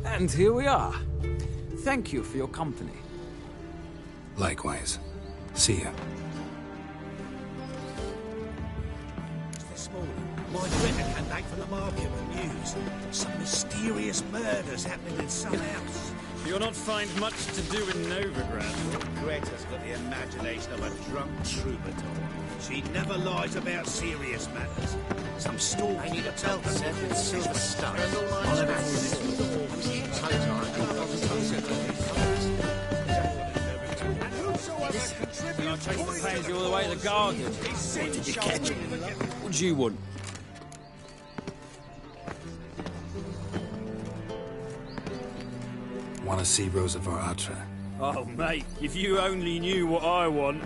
And here we are. Thank you for your company. Likewise. See ya. This morning, my friend came back from the market with news. Some mysterious murders happening in some house. You'll not find much to do in Novigrad. Greta's got the imagination of a drunk troubadour. She never lies about serious matters. Some story. I need a belt set with silver stuff. I'll have it for you. I'll chase the pansy all the way to the garden. What did you catch? What do you want? Want to see Rosa var Atra? Oh, mate, if you only knew what I want.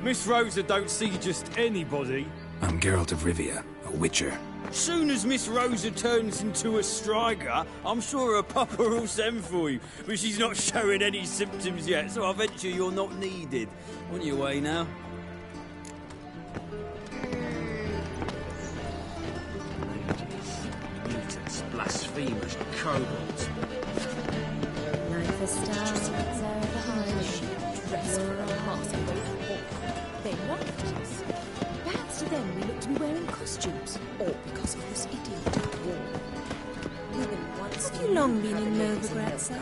Miss Rosa don't see just anybody. I'm Geralt of Rivia, a witcher. Soon as Miss Rosa turns into a striker, I'm sure her papa will send for you. But she's not showing any symptoms yet, so I venture you're not needed. On your way now. Mutants, blasphemers, kobolds. Like the stars are behind, dressed for a possible war. They laughed at us. Perhaps to them we look to be wearing costumes, or because of this idiot war. Have you long been in Novigrad, sir?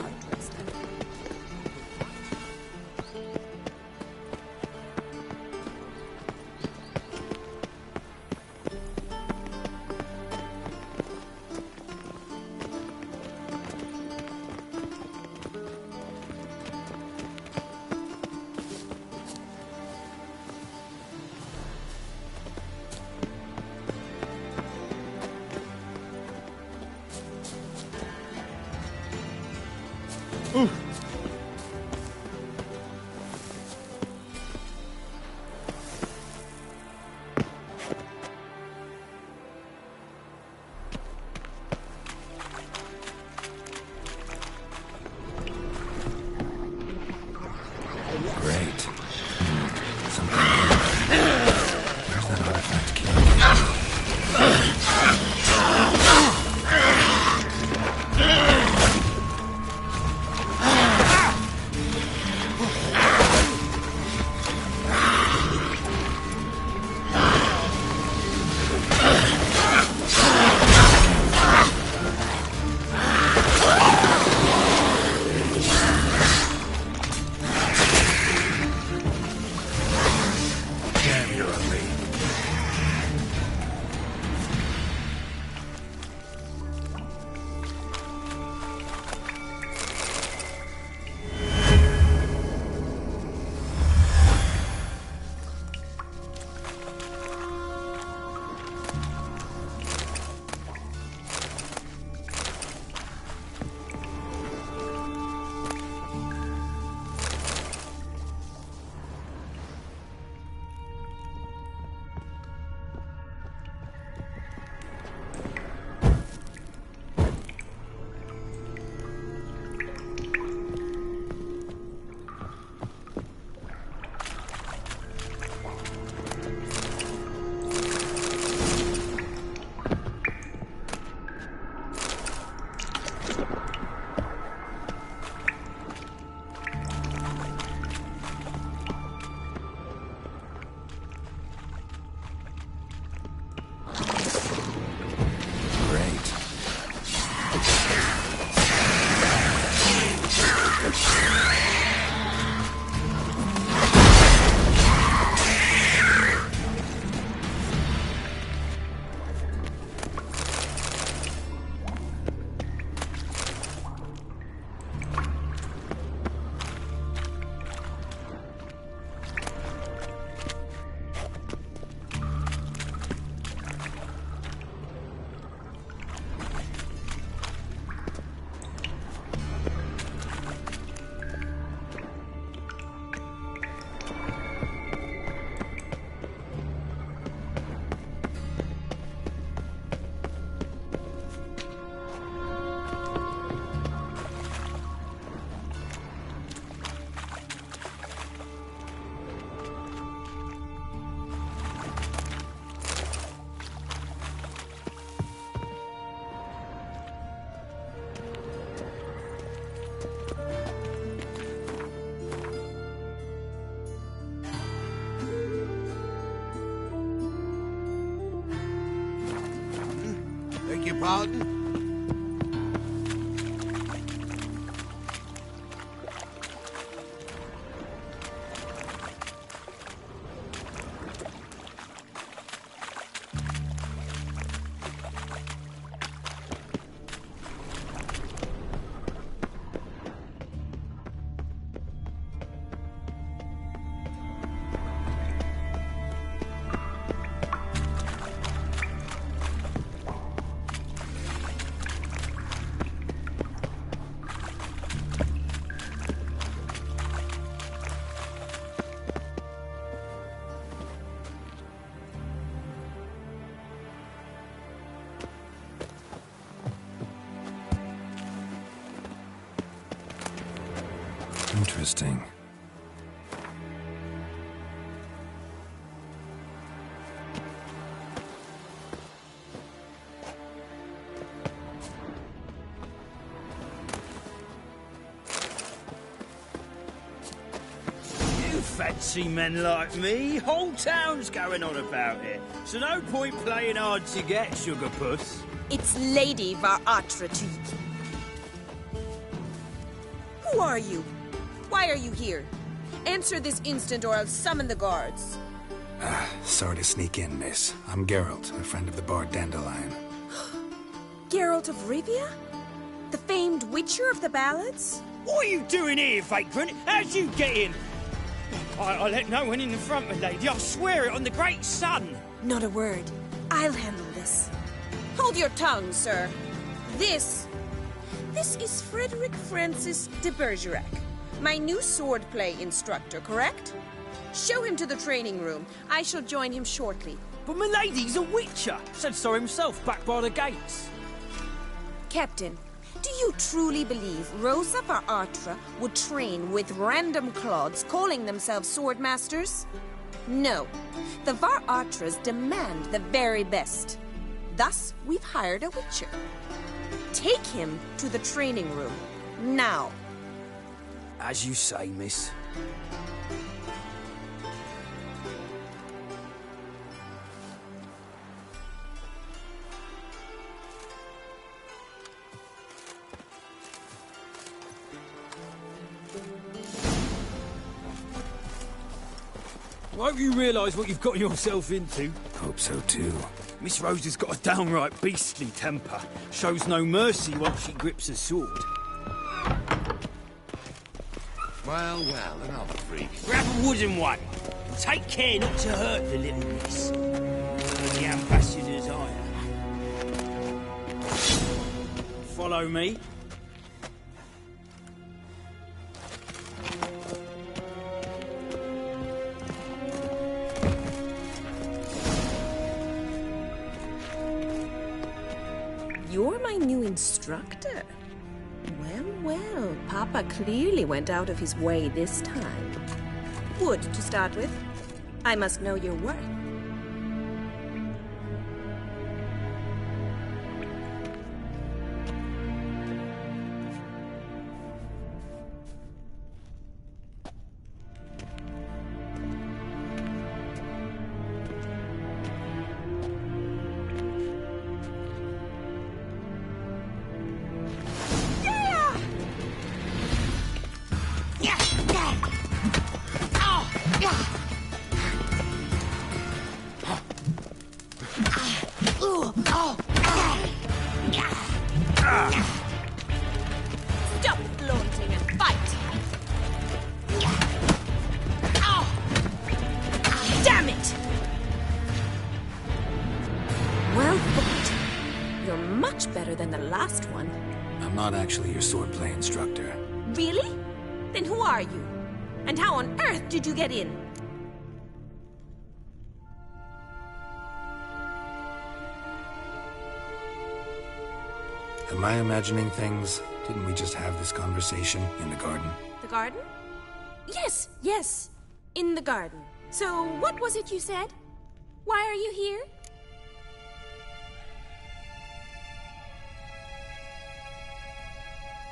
your pardon? Interesting. You fancy men like me? Whole town's going on about it. So no point playing hard to get, sugar puss. It's Lady Var Atra to you. Who are you? Why are you here? Answer this instant or I'll summon the guards. Sorry to sneak in, miss. I'm Geralt, a friend of the bard Dandelion. Geralt of Rivia? The famed witcher of the ballads? What are you doing here, vagrant? How'd you get in? I let no one in the front, my lady. I swear it on the great sun. Not a word. I'll handle this. Hold your tongue, sir. This is Frederick Francis de Bergerac, my new swordplay instructor, correct? Show him to the training room. I shall join him shortly. But my lady's a witcher. Said so himself back by the gates. Captain, do you truly believe Rosa Var Atra would train with random clods calling themselves swordmasters? No. The Var Atras demand the very best. Thus, we've hired a witcher. Take him to the training room, now. As you say, miss. I hope you realise what you've got yourself into. Hope so too. Miss Rose has got a downright beastly temper. Shows no mercy once she grips a sword. Well, another freak. Grab a wooden one. And take care not to hurt the little miss. The ambassador's ire. Follow me. You're my new instructor. Well, Papa clearly went out of his way this time. Wood, to start with. I must know your worth. Stop flaunting and fight! Damn it! Well fought. You're much better than the last one. I'm not actually your swordplay instructor. Really? Then who are you? And how on earth did you get in? Am I imagining things? Didn't we just have this conversation in the garden? The garden? Yes. In the garden. So, what was it you said? Why are you here?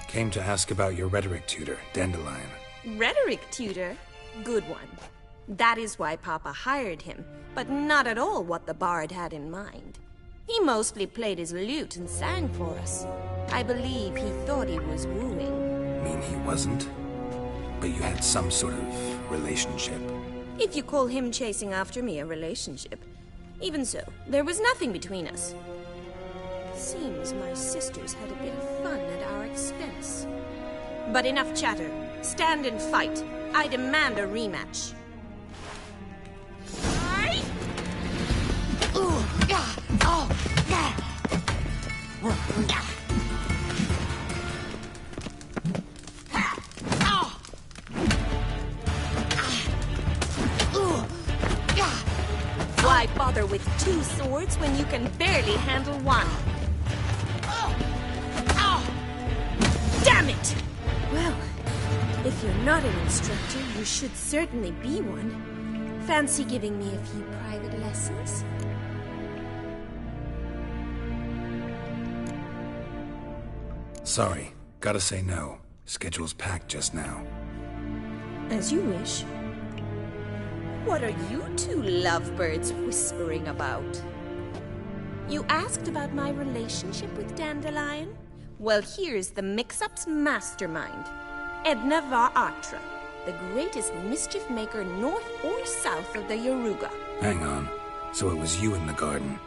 Came to ask about your rhetoric tutor, Dandelion. Rhetoric tutor? Good one. That is why Papa hired him, but not at all what the bard had in mind. He mostly played his lute and sang for us. I believe he thought he was wooing. Mean he wasn't? But you had some sort of relationship. If you call him chasing after me a relationship. Even so, there was nothing between us. Seems my sisters had a bit of fun at our expense. But enough chatter. Stand and fight. I demand a rematch. Why bother with 2 swords when you can barely handle one? Damn it! Well, if you're not an instructor, you should certainly be one. Fancy giving me a few private lessons? Sorry, gotta say no. Schedule's packed just now. As you wish. What are you two lovebirds whispering about? You asked about my relationship with Dandelion? Well, here's the mix-up's mastermind. Edna var Atra, the greatest mischief maker north or south of the Yaruga. Hang on. So it was you in the garden?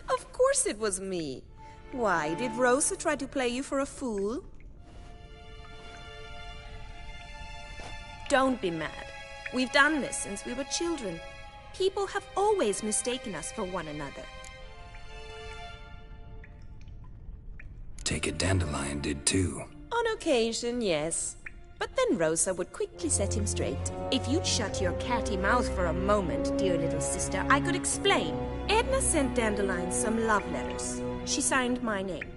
Of course it was me. Why, did Rosa try to play you for a fool? Don't be mad. We've done this since we were children. People have always mistaken us for one another. Take it Dandelion did too. On occasion, yes. But then Rosa would quickly set him straight. If you'd shut your catty mouth for a moment, dear little sister, I could explain. Edna sent Dandelion some love letters. She signed my name.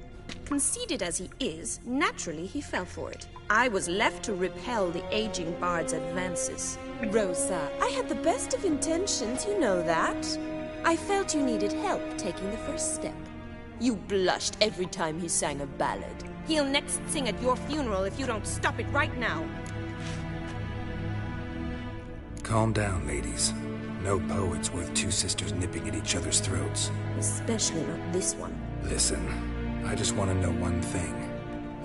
Conceited as he is, naturally he fell for it. I was left to repel the aging bard's advances. Rosa, I had the best of intentions, you know that. I felt you needed help taking the first step. You blushed every time he sang a ballad. He'll next sing at your funeral if you don't stop it right now. Calm down, ladies. No poet's worth 2 sisters nipping at each other's throats. Especially not this one. Listen, I just want to know one thing.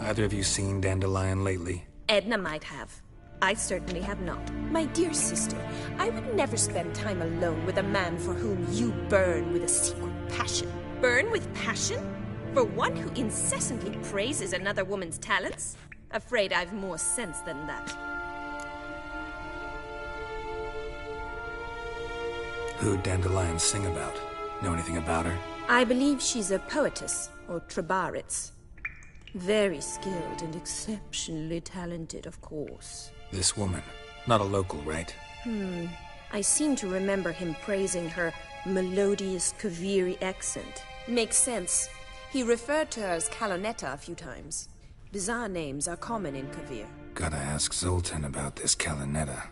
Either of you seen Dandelion lately? Edna might have. I certainly have not. My dear sister, I would never spend time alone with a man for whom you burn with a secret passion. Burn with passion? For one who incessantly praises another woman's talents? Afraid I've more sense than that. Who'd Dandelion sing about? Know anything about her? I believe she's a poetess, or Trebaritz. Very skilled and exceptionally talented, of course. This woman. Not a local, right? I seem to remember him praising her melodious Kaviri accent. Makes sense. He referred to her as Kalonetta a few times. Bizarre names are common in Kavir. Gotta ask Zoltan about this Kalonetta.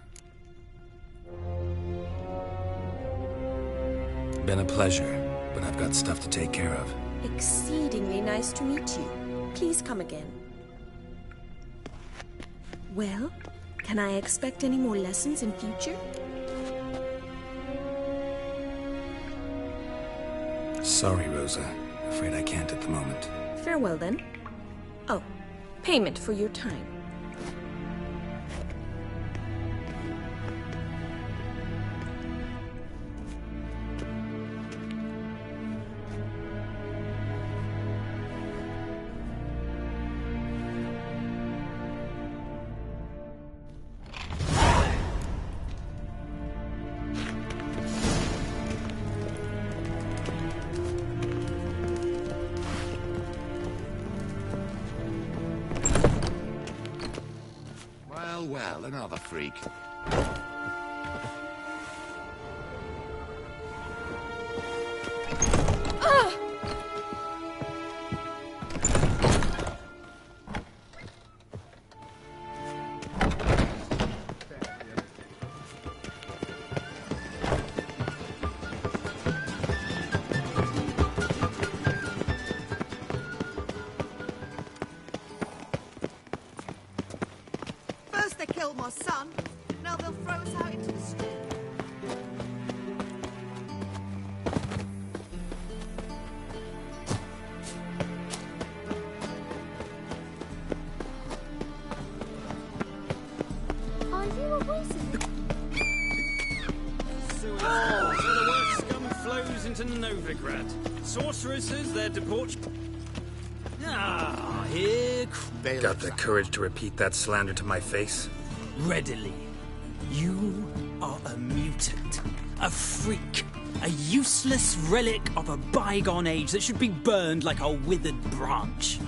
Been a pleasure, but I've got stuff to take care of. Exceedingly nice to meet you. Please come again. Well, can I expect any more lessons in future? Sorry, Rosa. Afraid I can't at the moment. Farewell, then. Oh, payment for your time. Well, another freak. First they killed my son, now into Novigrad. Sorceresses, their debauch... Ah, here... Got the courage to repeat that slander to my face? Readily. You are a mutant. A freak. A useless relic of a bygone age that should be burned like a withered branch.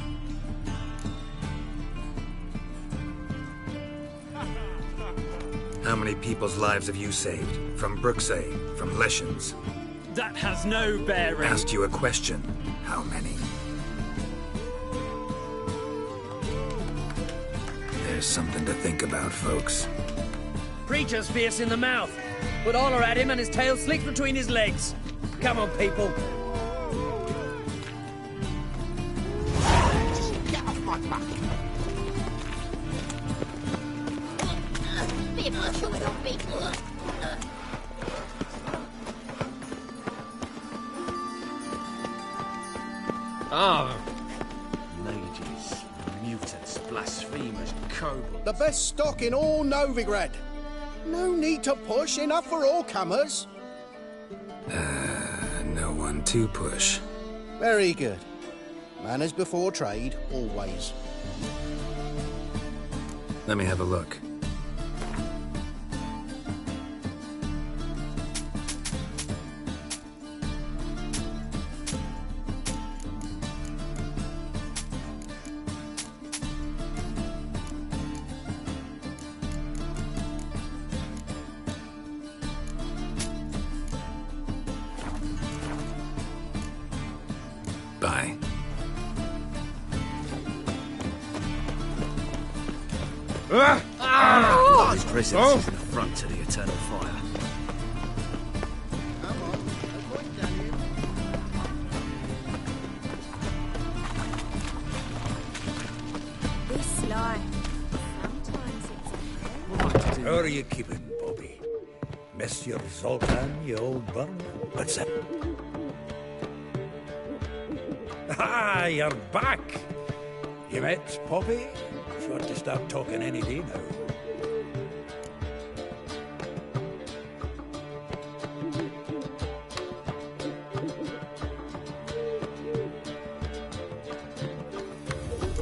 How many people's lives have you saved? From Bruxay? From Leshens? That has no bearing. Asked you a question. How many? There's something to think about, folks. Preacher's fierce in the mouth, but holler at him and his tail slicks between his legs. Come on, people. Get off my back! Bit much of it, big. Ah. Mages, mutants, blasphemers, kobolds. The best stock in all Novigrad. No need to push, enough for all comers. No one to push. Very good. Manners before trade, always. Let me have a look. Bye. His presence is an affront to the eternal fire. This life. How are you keeping, Bobby? Miss your Zoltan, you old burn? What's that? Ah, you're back! You met Poppy? Sure to start talking any day now.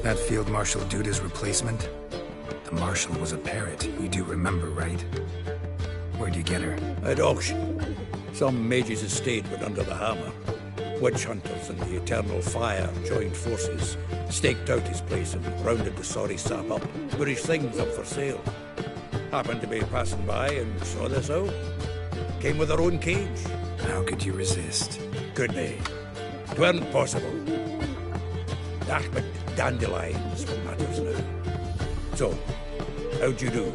That Field Marshal Duda's replacement? The Marshal was a parrot. You do remember, right? Where'd you get her? At auction. Some mage's estate went under the hammer. Witch hunters and the Eternal Fire joined forces, staked out his place and rounded the sorry sap up, where his things up for sale. Happened to be passing by and saw this out. Came with her own cage. How could you resist? Could be. 'Tweren't possible. But dandelions what matters now. So, how'd you do?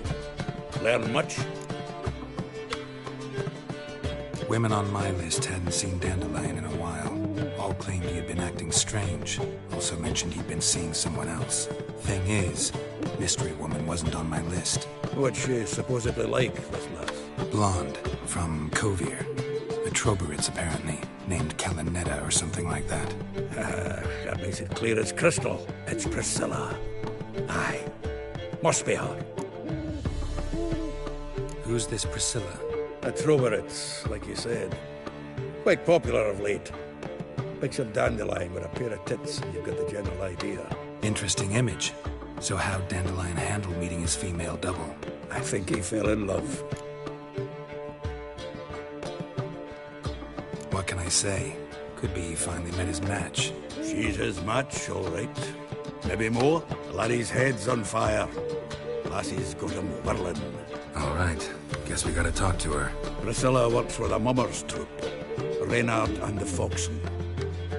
Learn much? Women on my list hadn't seen Dandelion in a while. All claimed he had been acting strange. Also mentioned he'd been seeing someone else. Thing is, Mystery Woman wasn't on my list. What's she supposedly like, this lass? Blonde, from Kovir. A Troberitz, apparently. Named Kalinetta or something like that. That makes it clear as crystal. It's Priscilla. Aye. Must be her. Who's this Priscilla? A Troberitz, like you said. Quite popular of late. Picture Dandelion with a pair of tits and you've got the general idea. Interesting image. So how'd Dandelion handle meeting his female double? I think he fell in love. What can I say? Could be he finally met his match. She's his match, all right. Maybe more. Laddie's head's on fire. Lassie's got him whirling. All right. Guess we gotta talk to her. Priscilla works with a mummers troupe. Reynard and the Foxen.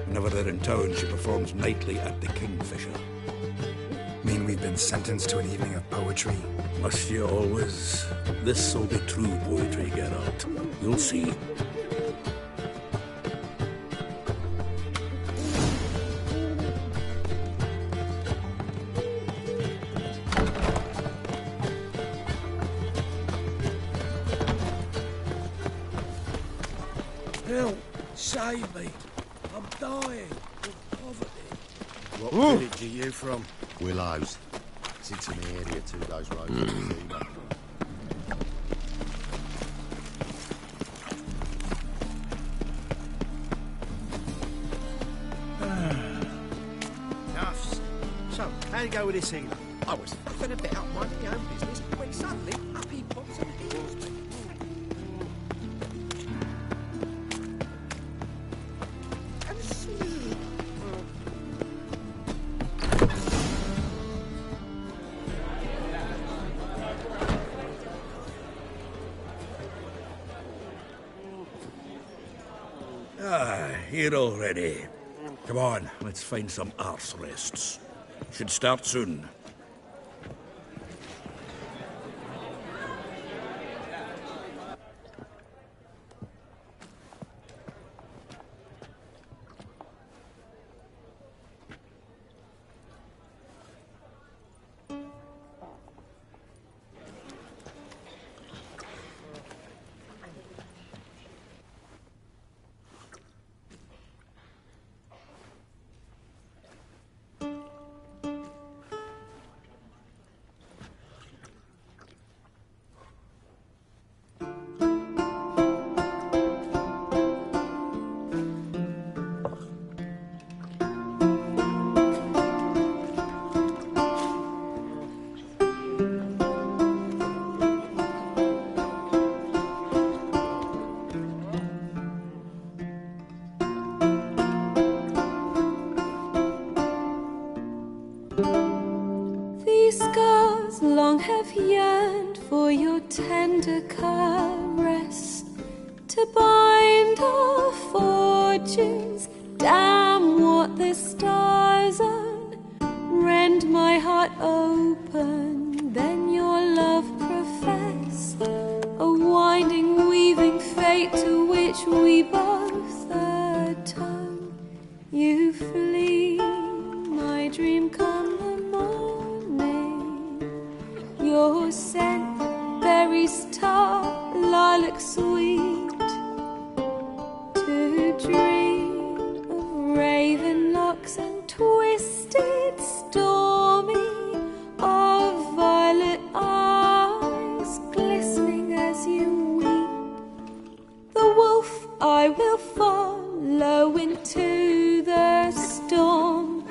Whenever they're in town, she performs nightly at the Kingfisher. Mean we've been sentenced to an evening of poetry? Must you always? This'll be true poetry, Geralt. You'll see. Help! Save me! I'm dying of poverty. What village are you from? Willows. Sits in the area 2 days road from Zima. How do you go with this healer? I was flipping about minding my own business when suddenly up he pops and heals me. Here already. Come on, let's find some arse rests. Should start soon. Have yearned for your tender caress to bind our fortunes. Damn what the stars own. Rend my heart open, then your love professed. A winding, weaving fate to which we both atone. You flee, my dream come the morning. Your scent, berries tart, lilac sweet. To dream of raven locks and twisted, stormy, of violet eyes glistening as you weep. The wolf I will follow into the storm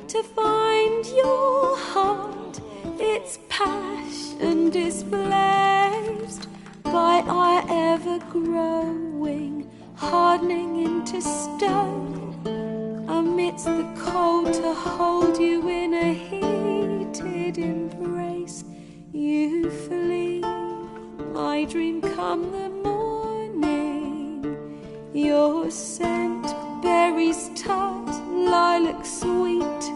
to find your heart, its passion displaced by our ever-growing, hardening into stone, amidst the cold to hold you in a heated embrace. You flee, my dream come the morning. Your scent, berries tart, lilac sweet.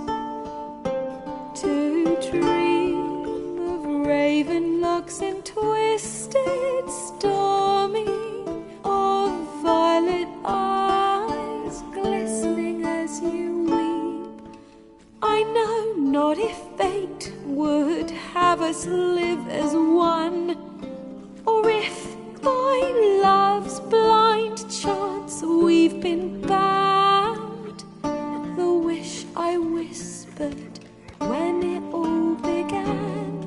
To dream of raven locks and twisted, stormy, of violet eyes glistening as you weep. I know not if fate would have us live as one, or if by love's blind chance we've been bound. The wish I whispered when it all began,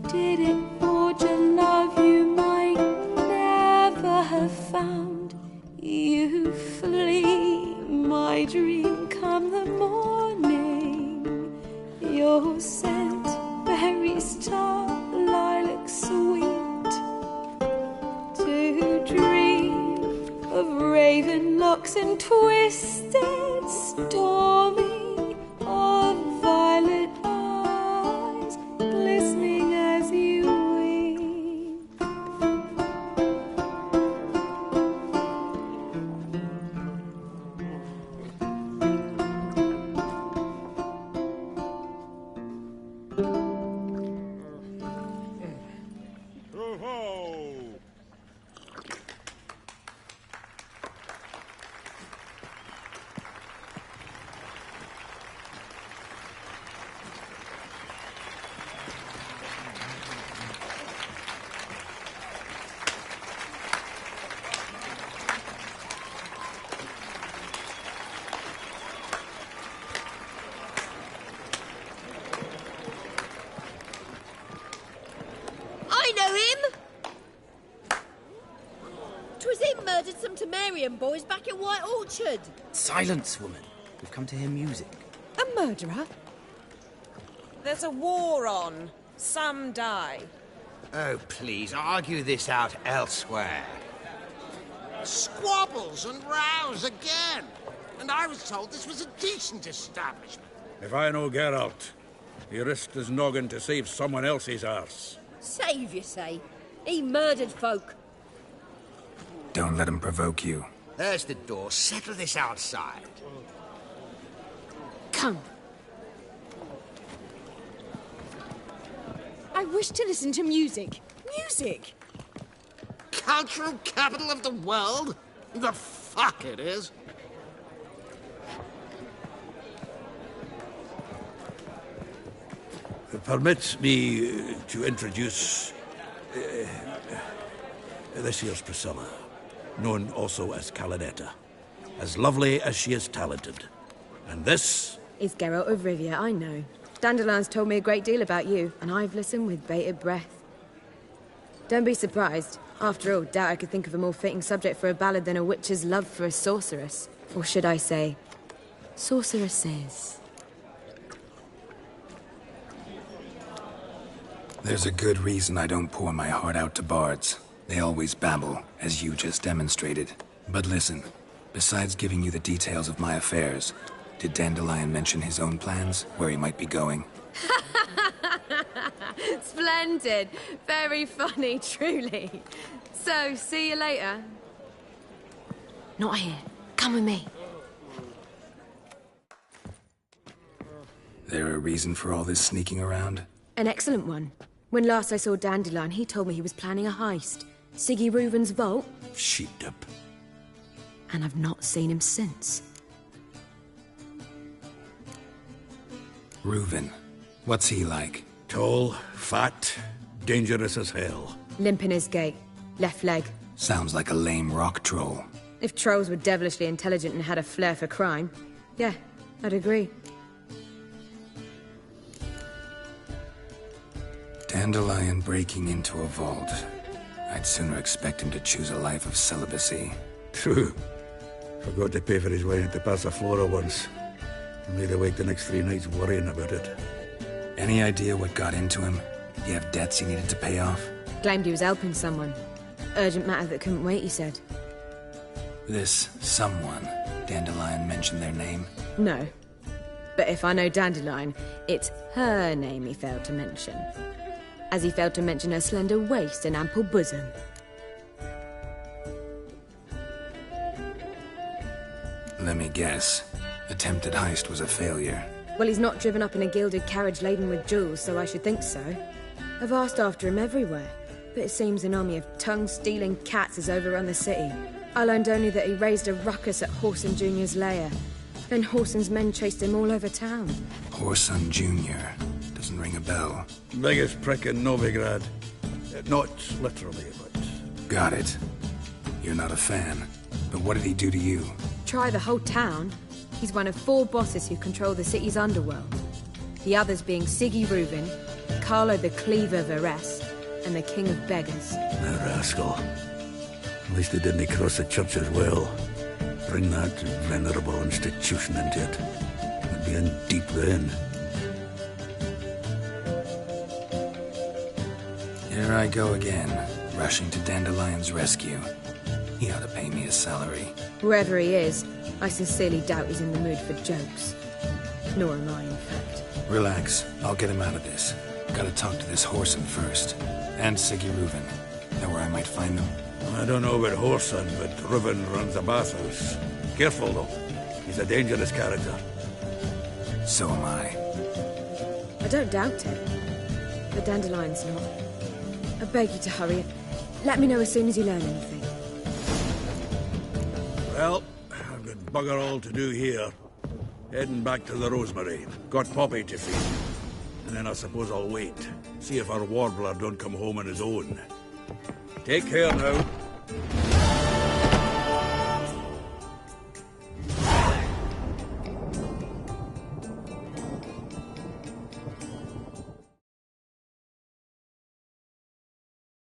did it forge a love you might never have found? You flee, my dream come the morning. Your scent, berries tart, lilac sweet. To dream of raven locks and twisted, stormy, of violet eyes glistening as you weep. Murdered some Temerian boys back at White Orchard. Silence, woman. We've come to hear music. A murderer? There's a war on. Some die. Oh, please, argue this out elsewhere. Squabbles and rows again. And I was told this was a decent establishment. If I know Geralt, he risked his noggin to save someone else's arse. Save, you say? He murdered folk. Don't let him provoke you. There's the door. Settle this outside. Come. I wish to listen to music. Music! Cultural capital of the world? The fuck it is. Permit me to introduce... this here's Priscilla, known also as Calinetta. As lovely as she is talented. And this... is Geralt of Rivia, I know. Dandelion's told me a great deal about you, and I've listened with bated breath. Don't be surprised. After all, doubt I could think of a more fitting subject for a ballad than a witch's love for a sorceress. Or should I say, sorceresses. There's a good reason I don't pour my heart out to bards. They always babble, as you just demonstrated. But listen, besides giving you the details of my affairs, did Dandelion mention his own plans, where he might be going? Splendid. Very funny, truly. So, see you later. Not here. Come with me. There a reason for all this sneaking around? An excellent one. When last I saw Dandelion, he told me he was planning a heist. Siggy Reuven's vault. Sheeped up. And I've not seen him since. Reuven. What's he like? Tall, fat, dangerous as hell. Limp in his gait. Left leg. Sounds like a lame rock troll. If trolls were devilishly intelligent and had a flair for crime, yeah, I'd agree. Dandelion breaking into a vault. I'd sooner expect him to choose a life of celibacy. True. Forgot to pay for his wine at the Passaflora once. I made awake the next 3 nights worrying about it. Any idea what got into him? You have debts he needed to pay off? Claimed he was helping someone. Urgent matter that couldn't wait, he said. This someone, Dandelion mentioned their name? No. But if I know Dandelion, it's her name he failed to mention. As he failed to mention her slender waist and ample bosom. Let me guess. Attempted heist was a failure. Well, he's not driven up in a gilded carriage laden with jewels, so I should think so. I've asked after him everywhere, but it seems an army of tongue-stealing cats has overrun the city. I learned only that he raised a ruckus at Whoreson Jr.'s lair. Then Whoreson's men chased him all over town. Whoreson Jr. Doesn't ring a bell. Biggest prick in Novigrad. Not literally, but... Got it. You're not a fan. But what did he do to you? Try the whole town. He's one of 4 bosses who control the city's underworld. The others being Siggy Reuven, Carlo the Cleaver of Varese, and the King of Beggars. The rascal. At least he didn't cross the church as well. Bring that venerable institution into it. We'd be in deep then. Here I go again, rushing to Dandelion's rescue. He ought to pay me a salary. Wherever he is, I sincerely doubt he's in the mood for jokes. Nor am I, in fact. Relax. I'll get him out of this. Gotta talk to this Whoreson first. And Siggy Reuven. Know where I might find them? I don't know about Whoreson, but Reuven runs a bathhouse. Careful, though. He's a dangerous character. So am I. I don't doubt it. But Dandelion's not. I beg you to hurry. Let me know as soon as you learn anything. Well, I've got bugger all to do here. Heading back to the Rosemary. Got Poppy to feed. And then I suppose I'll wait. See if our warbler don't come home on his own. Take care now.